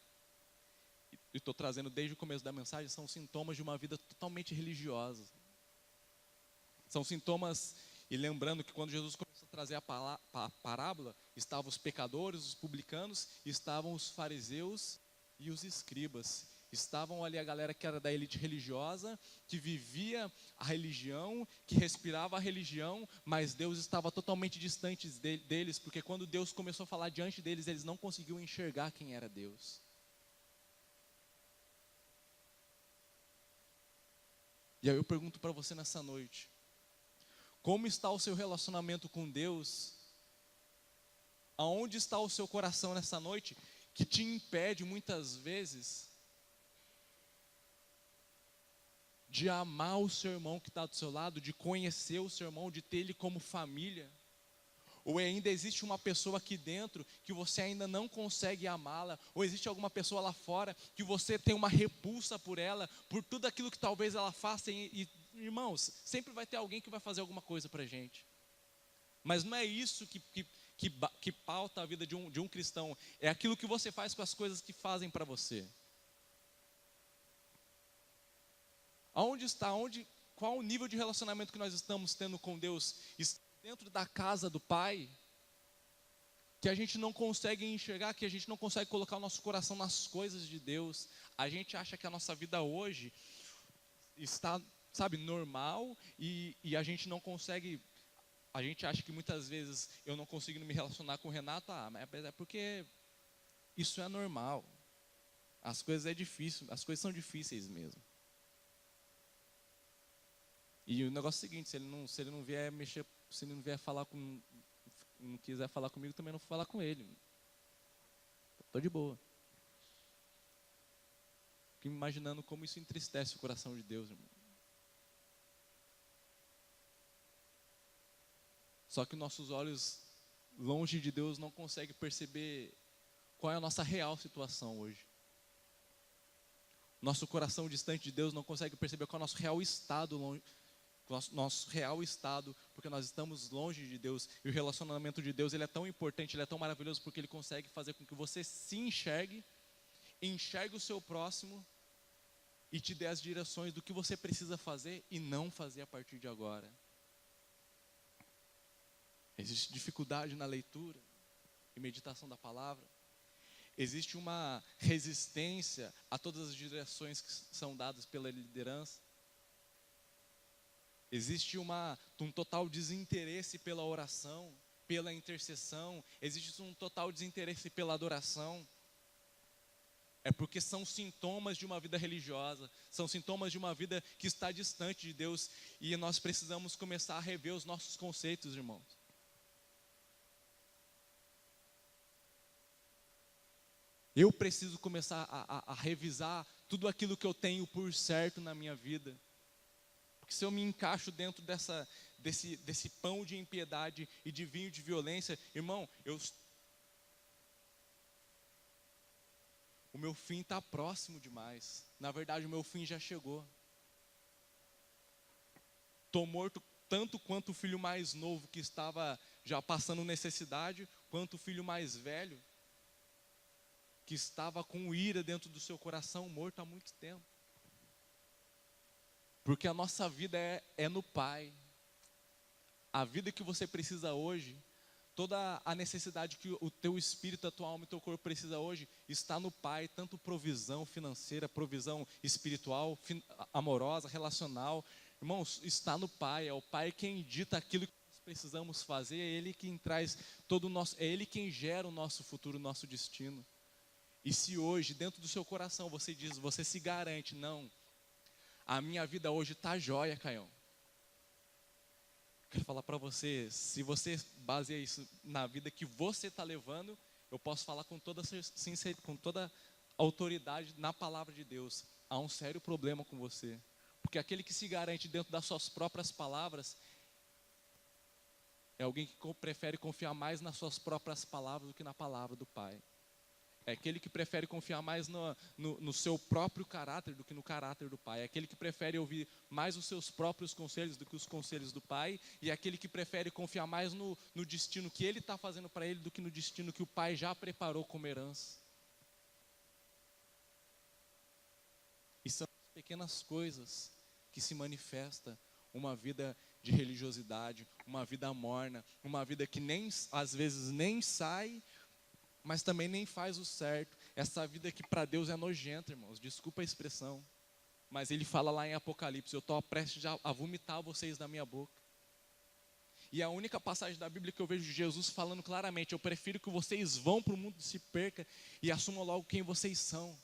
S1: e estou trazendo desde o começo da mensagem, são sintomas de uma vida totalmente religiosa. São sintomas, e lembrando que quando Jesus começou a trazer a parábola, estavam os pecadores, os publicanos, estavam os fariseus e os escribas. Estavam ali a galera que era da elite religiosa, que vivia a religião, que respirava a religião, mas Deus estava totalmente distante deles, porque quando Deus começou a falar diante deles, eles não conseguiam enxergar quem era Deus. E aí eu pergunto para você nessa noite: como está o seu relacionamento com Deus? Aonde está o seu coração nessa noite, que te impede muitas vezes de amar o seu irmão que está do seu lado, de conhecer o seu irmão, de ter ele como família? Ou ainda existe uma pessoa aqui dentro que você ainda não consegue amá-la? Ou existe alguma pessoa lá fora que você tem uma repulsa por ela, por tudo aquilo que talvez ela faça? Irmãos, sempre vai ter alguém que vai fazer alguma coisa para a gente. Mas não é isso que pauta a vida de um cristão. É aquilo que você faz com as coisas que fazem para você. Aonde está? Qual o nível de relacionamento que nós estamos tendo com Deus? Dentro da casa do Pai, que a gente não consegue enxergar, que a gente não consegue colocar o nosso coração nas coisas de Deus. A gente acha que a nossa vida hoje está, normal, e a gente não consegue. A gente acha que muitas vezes eu não consigo me relacionar com o Renato, mas é porque isso é normal. As coisas as coisas são difíceis mesmo. E o negócio é o seguinte: se ele não vier mexer, se ele não vier falar não quiser falar comigo, também não vou falar com ele. Estou de boa. Fico imaginando como isso entristece o coração de Deus, irmão. Só que nossos olhos, longe de Deus, não conseguem perceber qual é a nossa real situação hoje. Nosso coração distante de Deus não consegue perceber qual é o nosso real estado porque nós estamos longe de Deus. E o relacionamento de Deus, ele é tão importante, ele é tão maravilhoso, porque ele consegue fazer com que você se enxergue o seu próximo e te dê as direções do que você precisa fazer e não fazer a partir de agora. Existe dificuldade na leitura e meditação da palavra. Existe uma resistência a todas as direções que são dadas pela liderança. Existe um total desinteresse pela oração, pela intercessão. Existe um total desinteresse pela adoração. É porque são sintomas de uma vida religiosa, são sintomas de uma vida que está distante de Deus, e nós precisamos começar a rever os nossos conceitos, irmãos. Eu preciso começar a revisar tudo aquilo que eu tenho por certo na minha vida. Porque se eu me encaixo dentro desse pão de impiedade e de vinho de violência, irmão, o meu fim está próximo demais. Na verdade, o meu fim já chegou. Estou morto tanto quanto o filho mais novo que estava já passando necessidade, quanto o filho mais velho que estava com ira dentro do seu coração, morto há muito tempo. Porque a nossa vida é no Pai. A vida que você precisa hoje, toda a necessidade que o teu espírito, a tua alma e o teu corpo precisa hoje, está no Pai. Tanto provisão financeira, provisão espiritual, amorosa, relacional. Irmãos, está no Pai. É o Pai quem dita aquilo que nós precisamos fazer. É Ele quem traz é Ele quem gera o nosso futuro, o nosso destino. E se hoje, dentro do seu coração, você se garante, não, a minha vida hoje está jóia, Caião. Quero falar para você, se você baseia isso na vida que você está levando, eu posso falar com toda sinceridade, com toda autoridade na palavra de Deus. Há um sério problema com você. Porque aquele que se garante dentro das suas próprias palavras é alguém que prefere confiar mais nas suas próprias palavras do que na palavra do Pai. É aquele que prefere confiar mais no seu próprio caráter do que no caráter do Pai. É aquele que prefere ouvir mais os seus próprios conselhos do que os conselhos do Pai. E é aquele que prefere confiar mais no destino que ele está fazendo para ele do que no destino que o Pai já preparou como herança. E são as pequenas coisas que se manifesta uma vida de religiosidade, uma vida morna, uma vida que nem às vezes nem sai, mas também nem faz o certo. Essa vida que para Deus é nojenta, irmãos, desculpa a expressão, mas ele fala lá em Apocalipse, eu estou prestes a vomitar vocês da minha boca. E a única passagem da Bíblia que eu vejo Jesus falando claramente, eu prefiro que vocês vão para o mundo e se percam e assumam logo quem vocês são.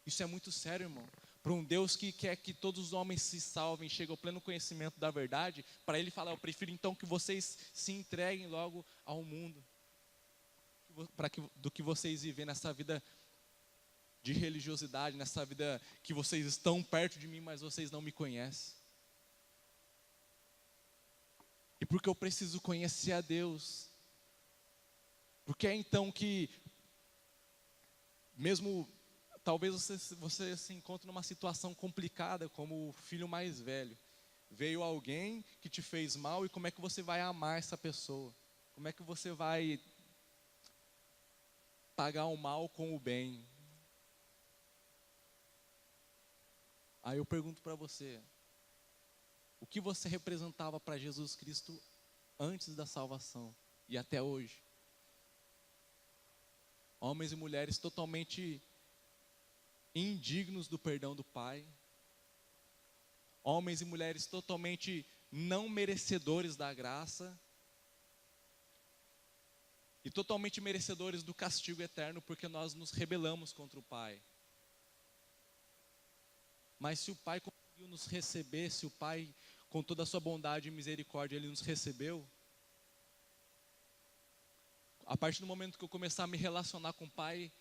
S1: Isso é muito sério, irmão. Para um Deus que quer que todos os homens se salvem, cheguem ao pleno conhecimento da verdade, para ele falar, eu prefiro então que vocês se entreguem logo ao mundo. Do que vocês vivem nessa vida de religiosidade, nessa vida que vocês estão perto de mim, mas vocês não me conhecem. E porque eu preciso conhecer a Deus, porque é então que, mesmo, talvez você se encontre numa situação complicada, como o filho mais velho, veio alguém que te fez mal, e como é que você vai amar essa pessoa? Como é que você vai pagar o mal com o bem? Aí eu pergunto para você, o que você representava para Jesus Cristo antes da salvação e até hoje? Homens e mulheres totalmente indignos do perdão do Pai, homens e mulheres totalmente não merecedores da graça, e totalmente merecedores do castigo eterno, porque nós nos rebelamos contra o Pai. Mas se o Pai conseguiu nos receber, se o Pai, com toda a sua bondade e misericórdia, Ele nos recebeu, a partir do momento que eu começar a me relacionar com o Pai,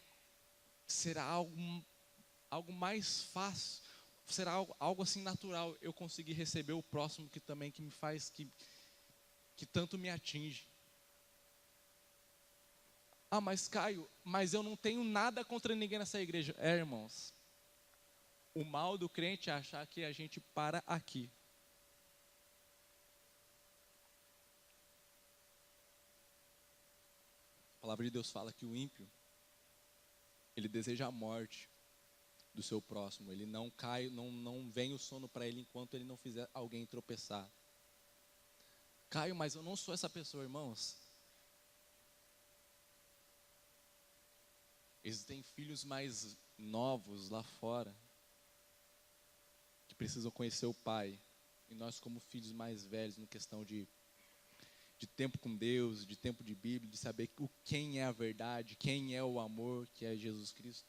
S1: será algo mais fácil, será algo assim natural, eu conseguir receber o próximo que também que me faz, que tanto me atinge. Ah, mas Caio, mas eu não tenho nada contra ninguém nessa igreja. Irmãos, o mal do crente é achar que a gente para aqui. A palavra de Deus fala que o ímpio, ele deseja a morte do seu próximo. Ele não cai, não vem o sono para ele enquanto ele não fizer alguém tropeçar. Caio, mas eu não sou essa pessoa, irmãos. Existem filhos mais novos lá fora que precisam conhecer o Pai. E nós, como filhos mais velhos, na questão de tempo com Deus, de tempo de Bíblia, de saber quem é a verdade, quem é o amor, que é Jesus Cristo.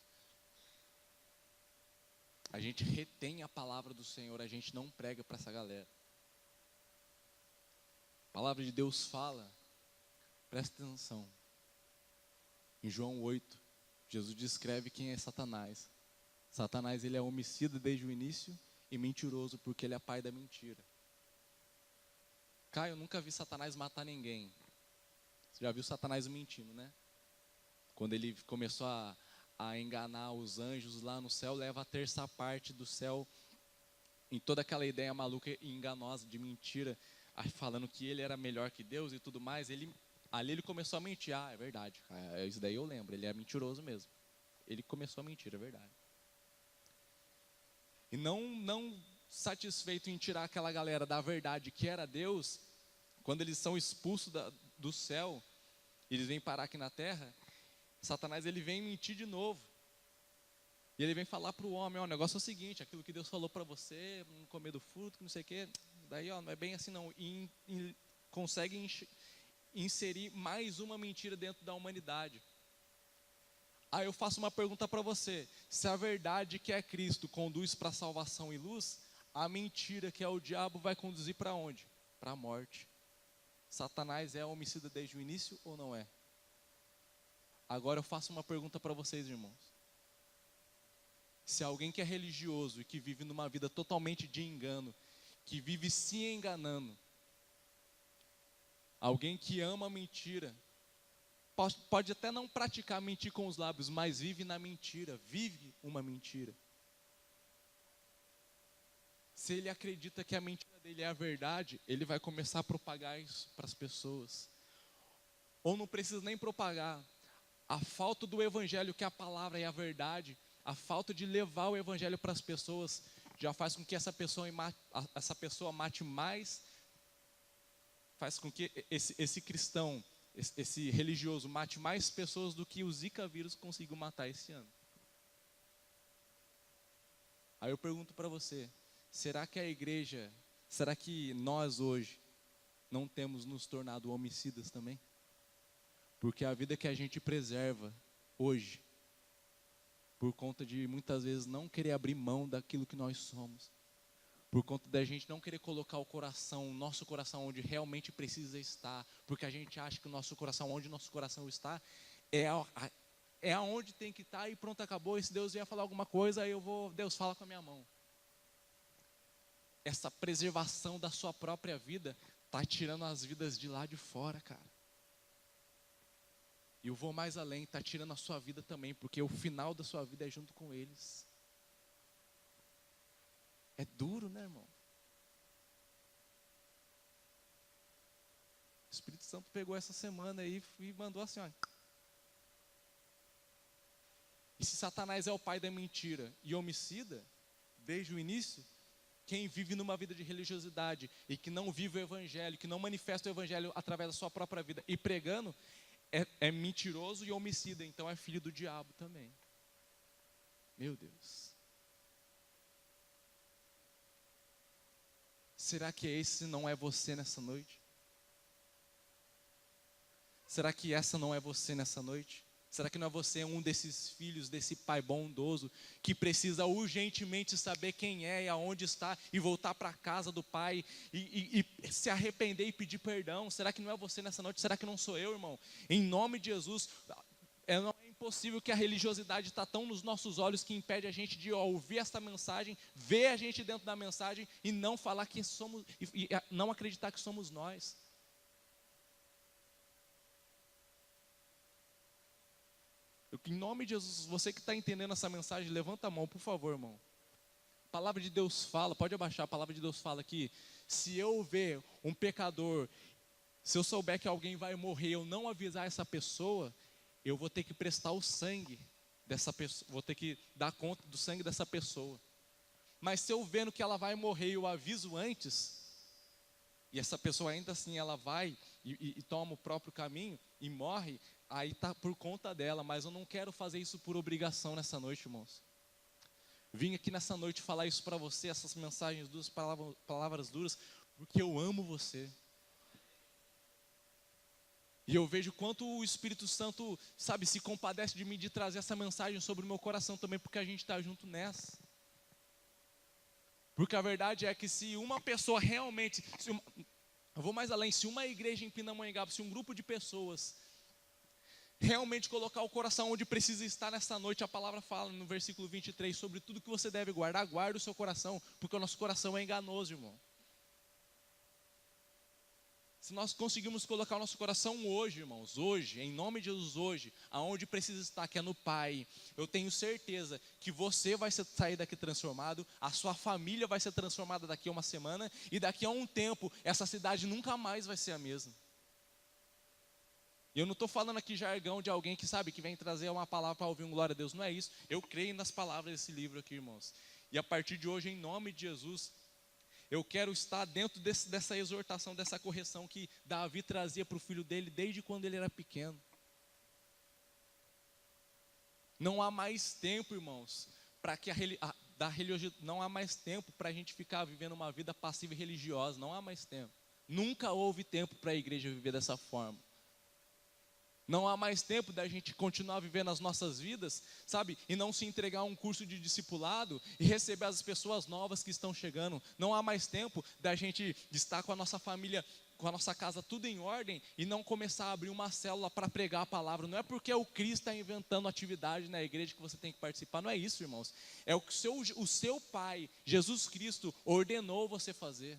S1: A gente retém a palavra do Senhor, a gente não prega para essa galera. A palavra de Deus fala, presta atenção. Em João 8, Jesus descreve quem é Satanás. Satanás, ele é homicida desde o início e mentiroso, porque ele é pai da mentira. Caio, eu nunca vi Satanás matar ninguém. Você já viu Satanás mentindo, né? Quando ele começou a enganar os anjos lá no céu, leva a terça parte do céu em toda aquela ideia maluca e enganosa de mentira, falando que ele era melhor que Deus e tudo mais. Ali ele começou a mentir. Ah, é verdade, isso daí eu lembro, ele é mentiroso mesmo. Ele começou a mentir, é verdade. E não satisfeito em tirar aquela galera da verdade que era Deus, quando eles são expulsos do céu, eles vêm parar aqui na terra, Satanás ele vem mentir de novo. E ele vem falar para o homem, ó, o negócio é o seguinte, aquilo que Deus falou para você, não comer do fruto, que não sei o quê, daí ó, não é bem assim não. E consegue inserir mais uma mentira dentro da humanidade. Aí eu faço uma pergunta para você: se a verdade que é Cristo conduz para salvação e luz, a mentira que é o diabo vai conduzir para onde? Para a morte. Satanás é homicida desde o início ou não é? Agora eu faço uma pergunta para vocês, irmãos. Se alguém que é religioso e que vive numa vida totalmente de engano, que vive se enganando, alguém que ama a mentira, pode até não praticar mentir com os lábios, mas vive na mentira, vive uma mentira. Se ele acredita que a mentira dele é a verdade, ele vai começar a propagar isso para as pessoas. Ou não precisa nem propagar. A falta do evangelho, que é a palavra e a verdade, a falta de levar o evangelho para as pessoas, já faz com que essa pessoa mate mais, faz com que esse cristão, esse religioso mate mais pessoas do que o Zika vírus conseguiu matar esse ano. Aí eu pergunto para você, será que nós hoje não temos nos tornado homicidas também? Porque a vida que a gente preserva hoje, por conta de muitas vezes não querer abrir mão daquilo que nós somos, por conta da gente não querer colocar o nosso coração onde realmente precisa estar, porque a gente acha que o nosso coração, onde o nosso coração está, é aonde tem que estar e pronto, acabou. E se Deus vier falar alguma coisa, aí Deus fala com a minha mão. Essa preservação da sua própria vida está tirando as vidas de lá de fora, cara. E eu vou mais além, está tirando a sua vida também, porque o final da sua vida é junto com eles. É duro, né, irmão? O Espírito Santo pegou essa semana aí e mandou assim, ó. E se Satanás é o pai da mentira e homicida, desde o início, quem vive numa vida de religiosidade e que não vive o evangelho, que não manifesta o evangelho através da sua própria vida e pregando, é mentiroso e homicida, então é filho do diabo também. Meu Deus. Será que esse não é você nessa noite? Será que essa não é você nessa noite? Será que não é você um desses filhos, desse pai bondoso, que precisa urgentemente saber quem é e aonde está, e voltar para a casa do pai, e se arrepender e pedir perdão? Será que não é você nessa noite? Será que não sou eu, irmão? Em nome de Jesus, não é impossível que a religiosidade está tão nos nossos olhos que impede a gente de ouvir esta mensagem, ver a gente dentro da mensagem e não falar que somos, e não acreditar que somos nós. Em nome de Jesus, você que está entendendo essa mensagem, levanta a mão, por favor, irmão. A palavra de Deus fala, pode abaixar, a palavra de Deus fala que se eu ver um pecador, se eu souber que alguém vai morrer, eu não avisar essa pessoa, eu vou ter que prestar o sangue dessa pessoa, vou ter que dar conta do sangue dessa pessoa. Mas se eu vendo que ela vai morrer e eu aviso antes, e essa pessoa ainda assim ela vai e toma o próprio caminho e morre, aí está por conta dela, mas eu não quero fazer isso por obrigação nessa noite, irmãos. Vim aqui nessa noite falar isso para você, essas mensagens duras, palavras duras, porque eu amo você. E eu vejo quanto o Espírito Santo, sabe, se compadece de mim, de trazer essa mensagem sobre o meu coração também, porque a gente está junto nessa. Porque a verdade é que se uma pessoa realmente, eu vou mais além, se uma igreja em Pindamonhangaba, se um grupo de pessoas realmente colocar o coração onde precisa estar nessa noite, a palavra fala no versículo 23, sobre tudo que você deve guardar, guarde o seu coração, porque o nosso coração é enganoso, irmão. Se nós conseguirmos colocar o nosso coração hoje, irmãos, hoje, em nome de Jesus, hoje, aonde precisa estar, que é no Pai, eu tenho certeza que você vai sair daqui transformado, a sua família vai ser transformada daqui a uma semana, e daqui a um tempo, essa cidade nunca mais vai ser a mesma. E eu não estou falando aqui jargão de alguém que sabe, que vem trazer uma palavra para ouvir um glória a Deus, não é isso. Eu creio nas palavras desse livro aqui, irmãos. E a partir de hoje, em nome de Jesus, eu quero estar dentro dessa exortação, dessa correção que Davi trazia para o filho dele desde quando ele era pequeno. Não há mais tempo, irmãos, para que não há mais tempo para a gente ficar vivendo uma vida passiva e religiosa, não há mais tempo. Nunca houve tempo para a igreja viver dessa forma. Não há mais tempo da gente continuar vivendo as nossas vidas, sabe? E não se entregar a um curso de discipulado e receber as pessoas novas que estão chegando. Não há mais tempo da gente estar com a nossa família com a nossa casa tudo em ordem e não começar a abrir uma célula para pregar a palavra. Não é porque o Cristo está inventando atividade na igreja que você tem que participar. Não é isso, irmãos. É o que o seu Pai, Jesus Cristo, ordenou você fazer.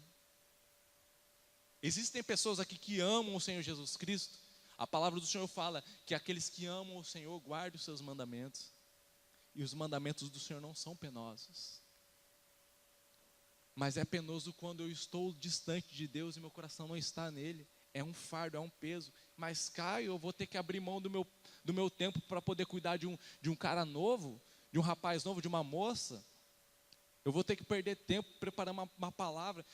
S1: Existem pessoas aqui que amam o Senhor Jesus Cristo. A palavra do Senhor fala que aqueles que amam o Senhor guardam os seus mandamentos. E os mandamentos do Senhor não são penosos. Mas é penoso quando eu estou distante de Deus e meu coração não está nele. É um fardo, é um peso. Mas Caio, eu vou ter que abrir mão do meu tempo para poder cuidar de um cara novo, de um rapaz novo, de uma moça. Eu vou ter que perder tempo preparando uma palavra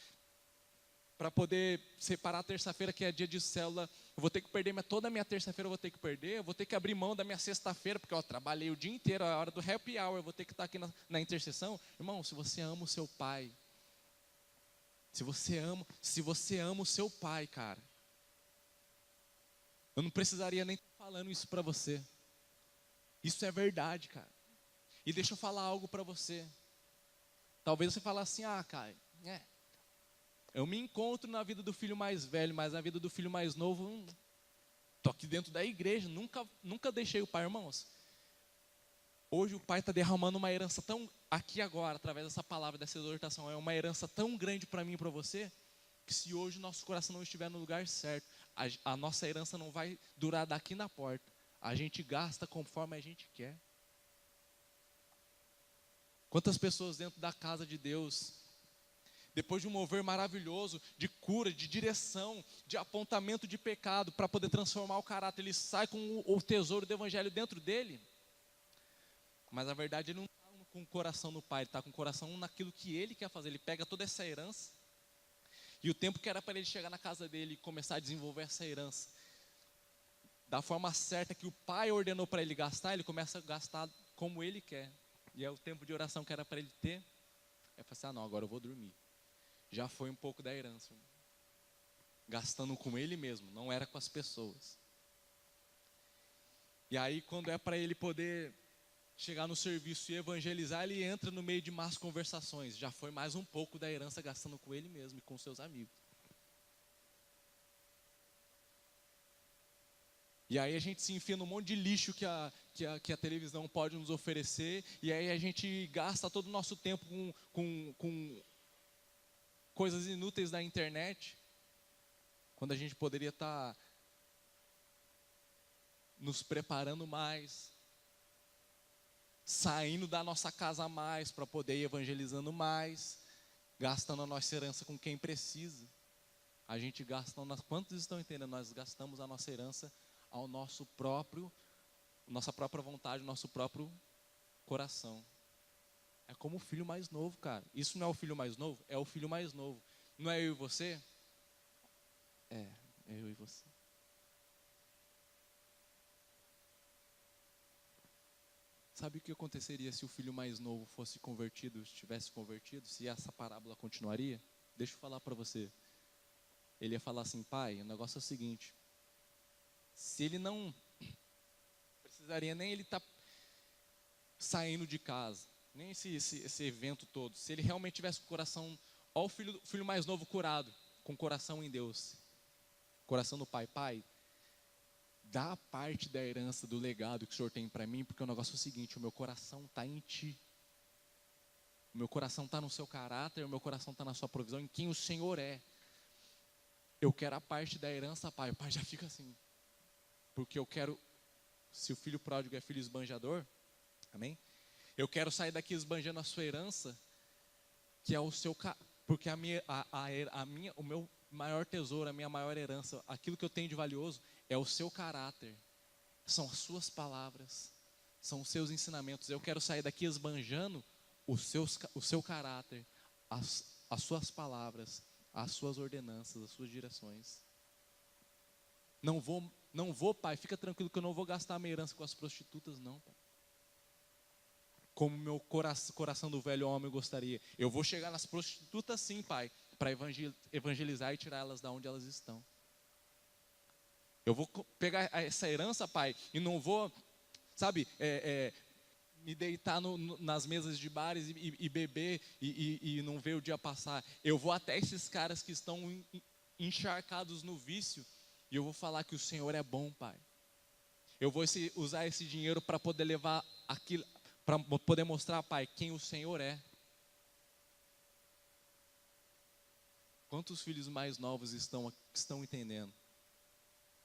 S1: para poder separar a terça-feira, que é dia de célula. Eu vou ter que perder, toda a minha terça-feira eu vou ter que perder. Eu vou ter que abrir mão da minha sexta-feira, porque eu trabalhei o dia inteiro, a hora do happy hour, eu vou ter que estar aqui na intercessão. Irmão, se você ama o seu pai, se você ama o seu pai, cara, eu não precisaria nem estar falando isso para você. Isso é verdade, cara. E deixa eu falar algo para você. Talvez você fale assim, Caio, eu me encontro na vida do filho mais velho, mas na vida do filho mais novo, estou aqui dentro da igreja, nunca deixei o pai, irmãos. Hoje o pai está derramando uma herança tão, aqui agora, através dessa palavra, dessa exortação, é uma herança tão grande para mim e para você, que se hoje o nosso coração não estiver no lugar certo, a nossa herança não vai durar daqui na porta. A gente gasta conforme a gente quer. Quantas pessoas dentro da casa de Deus, depois de um mover maravilhoso, de cura, de direção, de apontamento de pecado, para poder transformar o caráter, ele sai com o tesouro do evangelho dentro dele, mas na verdade ele não está com o coração no Pai, ele está com o coração naquilo que ele quer fazer. Ele pega toda essa herança, e o tempo que era para ele chegar na casa dele e começar a desenvolver essa herança, da forma certa que o Pai ordenou para ele gastar, ele começa a gastar como ele quer. E é o tempo de oração que era para ele ter, é para assim, não, agora eu vou dormir. Já foi um pouco da herança, irmão. Gastando com ele mesmo, não era com as pessoas. E aí quando é para ele poder chegar no serviço e evangelizar, ele entra no meio de más conversações. Já foi mais um pouco da herança gastando com ele mesmo e com seus amigos. E aí a gente se enfia num monte de lixo que a televisão pode nos oferecer. E aí a gente gasta todo o nosso tempo com coisas inúteis da internet, quando a gente poderia estar nos preparando mais, saindo da nossa casa mais, para poder ir evangelizando mais, gastando a nossa herança com quem precisa. A gente gasta, quantos estão entendendo? Nós gastamos a nossa herança ao nossa própria vontade, ao nosso próprio coração. É como o filho mais novo, cara. Isso não é o filho mais novo? É o filho mais novo. Não é eu e você? É eu e você. Sabe o que aconteceria se o filho mais novo fosse convertido, estivesse convertido, se essa parábola continuaria? Deixa eu falar para você. Ele ia falar assim, pai, o negócio é o seguinte, se ele não precisaria nem ele estar saindo de casa, nem esse evento todo, se ele realmente tivesse o coração, ó o filho mais novo curado, com o coração em Deus, coração do pai, dá a parte da herança, do legado que o Senhor tem para mim, porque o negócio é o seguinte, o meu coração está em ti, o meu coração está no seu caráter, o meu coração está na sua provisão, em quem o Senhor é. Eu quero a parte da herança, pai. O pai já fica assim, porque eu quero, se o filho pródigo é filho esbanjador, amém? Eu quero sair daqui esbanjando a sua herança, que é o seu, porque o meu maior tesouro, a minha maior herança, aquilo que eu tenho de valioso, é o seu caráter, são as suas palavras, são os seus ensinamentos. Eu quero sair daqui esbanjando o seu caráter, as suas palavras, as suas ordenanças, as suas direções. Não vou, pai, fica tranquilo que eu não vou gastar a minha herança com as prostitutas, não, pai. Como meu coração do velho homem gostaria. Eu vou chegar nas prostitutas sim, pai, para evangelizar e tirar elas da onde elas estão. Eu vou pegar essa herança, pai, e não vou, sabe, me deitar nas mesas de bares e beber e não ver o dia passar. Eu vou até esses caras que estão encharcados no vício, e eu vou falar que o Senhor é bom, Pai. Eu vou usar esse dinheiro para poder levar aquilo, para poder mostrar, Pai, quem o Senhor é. Quantos filhos mais novos estão entendendo?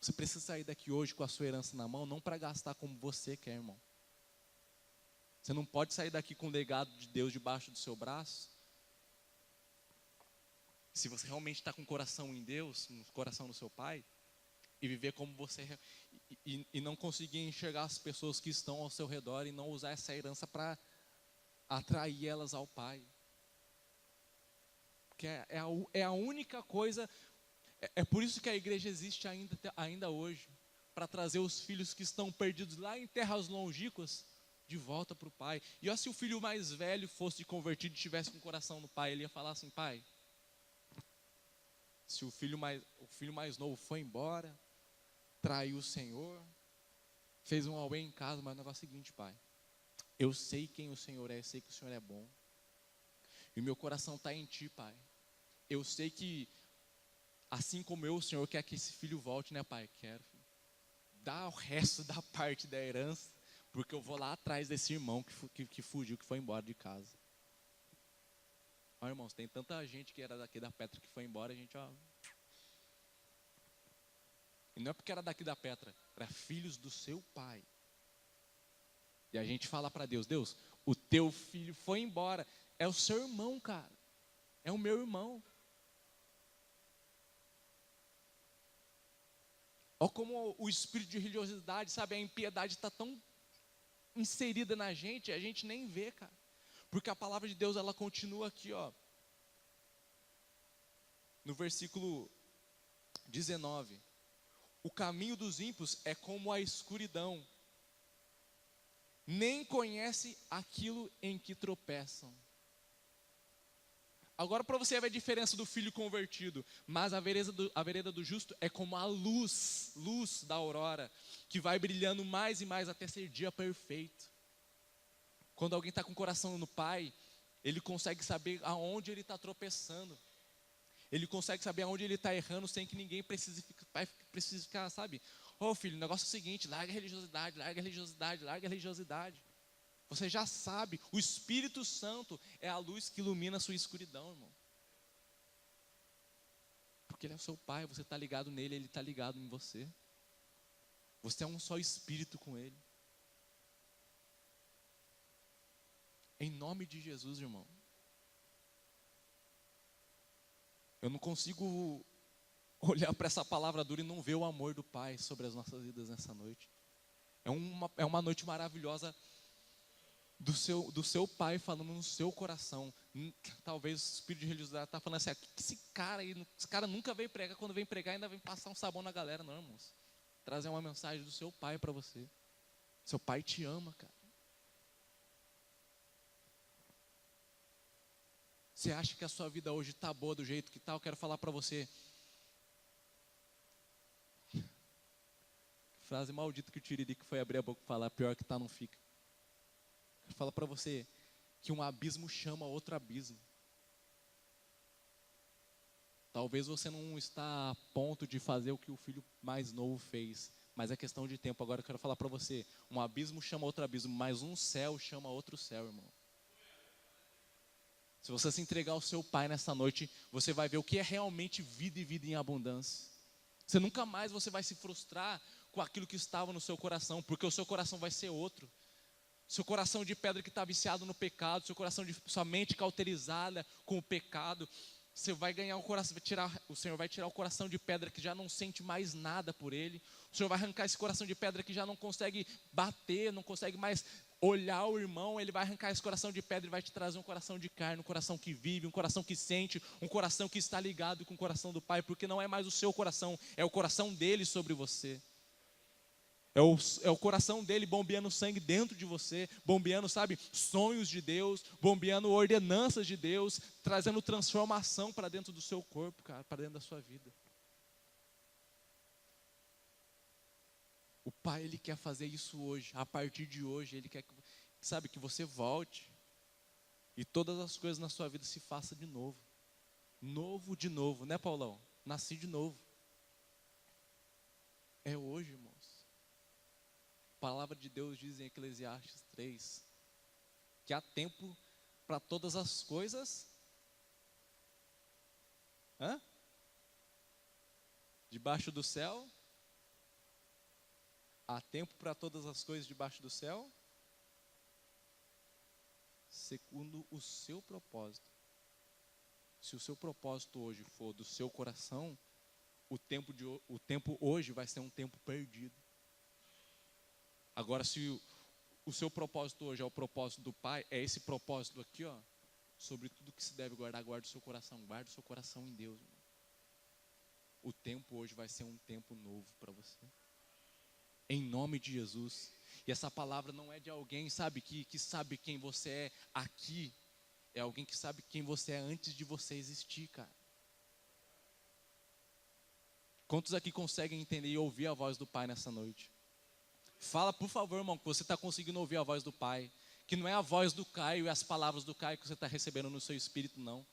S1: Você precisa sair daqui hoje com a sua herança na mão, não para gastar como você quer, irmão. Você não pode sair daqui com o legado de Deus debaixo do seu braço. Se você realmente está com o coração em Deus, com o coração do seu Pai, e viver como você, e não conseguir enxergar as pessoas que estão ao seu redor e não usar essa herança para atrair elas ao Pai. Porque é a única coisa, é por isso que a igreja existe ainda hoje, para trazer os filhos que estão perdidos lá em terras longínquas, de volta para o Pai. E ó, se o filho mais velho fosse convertido e estivesse com o coração no Pai, ele ia falar assim: Pai, se o filho mais novo foi embora, traiu o Senhor, fez um auê em casa, mas o negócio é o seguinte, Pai, eu sei quem o Senhor é, eu sei que o Senhor é bom, e o meu coração está em Ti, Pai. Eu sei que, assim como eu, o Senhor quer que esse filho volte, né, Pai? Quero, filho. Dá o resto da parte da herança, porque eu vou lá atrás desse irmão que fugiu, que foi embora de casa. Ó, irmãos, tem tanta gente que era daqui da Petra que foi embora, a gente, ó. E não é porque era daqui da Petra, era filhos do seu Pai. E a gente fala para Deus: Deus, o teu filho foi embora. É o seu irmão, cara. É o meu irmão. Olha como o espírito de religiosidade, sabe, a impiedade está tão inserida na gente, a gente nem vê, cara. Porque a palavra de Deus, ela continua aqui, ó. No versículo 19. O caminho dos ímpios é como a escuridão. Nem conhece aquilo em que tropeçam. Agora para você ver a diferença do filho convertido. Mas a vereda do justo é como a luz da aurora, que vai brilhando mais e mais até ser dia perfeito. Quando alguém está com o coração no Pai, ele consegue saber aonde ele está tropeçando. Ele consegue saber aonde ele está errando sem que ninguém precise ficar, sabe? Ô filho, o negócio é o seguinte: larga a religiosidade, larga a religiosidade, larga a religiosidade. Você já sabe, o Espírito Santo é a luz que ilumina a sua escuridão, irmão. Porque Ele é o seu Pai, você está ligado nele, Ele está ligado em você. Você é um só Espírito com Ele. Em nome de Jesus, irmão. Eu não consigo olhar para essa palavra dura e não ver o amor do Pai sobre as nossas vidas nessa noite. É uma noite maravilhosa do seu Pai falando no seu coração. Talvez o espírito de religiosidade está falando assim: esse cara nunca veio pregar, quando vem pregar ainda vem passar um sabão na galera. Não, irmãos. Trazer uma mensagem do seu Pai para você. Seu Pai te ama, cara. Você acha que a sua vida hoje está boa do jeito que está? Eu quero falar para você. Frase maldita que o Tiririca foi abrir a boca e falar: pior que está, não fica. Quero falar para você que um abismo chama outro abismo. Talvez você não está a ponto de fazer o que o filho mais novo fez, mas é questão de tempo. Agora eu quero falar para você: um abismo chama outro abismo, mas um céu chama outro céu, irmão. Se você se entregar ao seu Pai nessa noite, você vai ver o que é realmente vida e vida em abundância. Você nunca mais você vai se frustrar com aquilo que estava no seu coração, porque o seu coração vai ser outro. Seu coração de pedra que está viciado no pecado, sua mente cauterizada com o pecado, você vai ganhar o coração, o Senhor vai tirar o coração de pedra que já não sente mais nada por Ele. O Senhor vai arrancar esse coração de pedra que já não consegue bater, não consegue mais olhar o irmão. Ele vai arrancar esse coração de pedra e vai te trazer um coração de carne, um coração que vive, um coração que sente, um coração que está ligado com o coração do Pai, porque não é mais o seu coração, é o coração dele sobre você. É o coração dele bombeando sangue dentro de você, bombeando, sabe, sonhos de Deus, bombeando ordenanças de Deus, trazendo transformação para dentro do seu corpo, cara, para dentro da sua vida. O Pai, Ele quer fazer isso hoje, a partir de hoje. Ele quer, sabe, que você volte e todas as coisas na sua vida se façam de novo. Novo de novo, né, Paulão? Nasci de novo. É hoje, irmãos. A palavra de Deus diz em Eclesiastes 3 que há tempo para todas as coisas. Debaixo do céu. Há tempo para todas as coisas debaixo do céu, segundo o seu propósito. Se o seu propósito hoje for do seu coração, o tempo hoje vai ser um tempo perdido. Agora, se o seu propósito hoje é o propósito do Pai, é esse propósito aqui, ó, sobre tudo que se deve guardar, guarde o seu coração em Deus, irmão. O tempo hoje vai ser um tempo novo para você. Em nome de Jesus. E essa palavra não é de alguém, sabe, que sabe quem você é aqui. É alguém que sabe quem você é antes de você existir, cara. Quantos aqui conseguem entender e ouvir a voz do Pai nessa noite? Fala, por favor, irmão, que você está conseguindo ouvir a voz do Pai. Que não é a voz do Caio e as palavras do Caio que você está recebendo no seu espírito, não.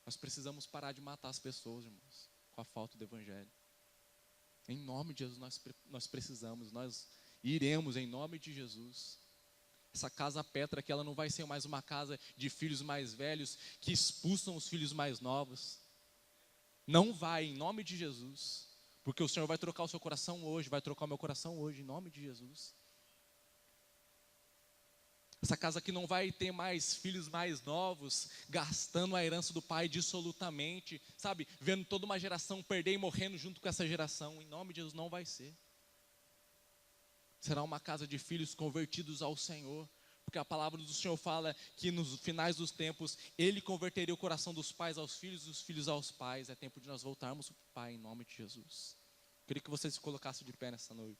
S1: Nós precisamos parar de matar as pessoas, irmãos, com a falta do Evangelho. Em nome de Jesus nós precisamos, nós iremos em nome de Jesus. Essa casa Petra aqui, ela não vai ser mais uma casa de filhos mais velhos que expulsam os filhos mais novos. Não vai, em nome de Jesus. Porque o Senhor vai trocar o seu coração hoje, vai trocar o meu coração hoje, em nome de Jesus. Essa casa aqui não vai ter mais filhos mais novos, gastando a herança do pai dissolutamente, sabe? Vendo toda uma geração perder e morrendo junto com essa geração. Em nome de Jesus, não vai ser. Será uma casa de filhos convertidos ao Senhor. Porque a palavra do Senhor fala que nos finais dos tempos, Ele converteria o coração dos pais aos filhos e dos filhos aos pais. É tempo de nós voltarmos para o Pai, em nome de Jesus. Queria que você se colocasse de pé nessa noite.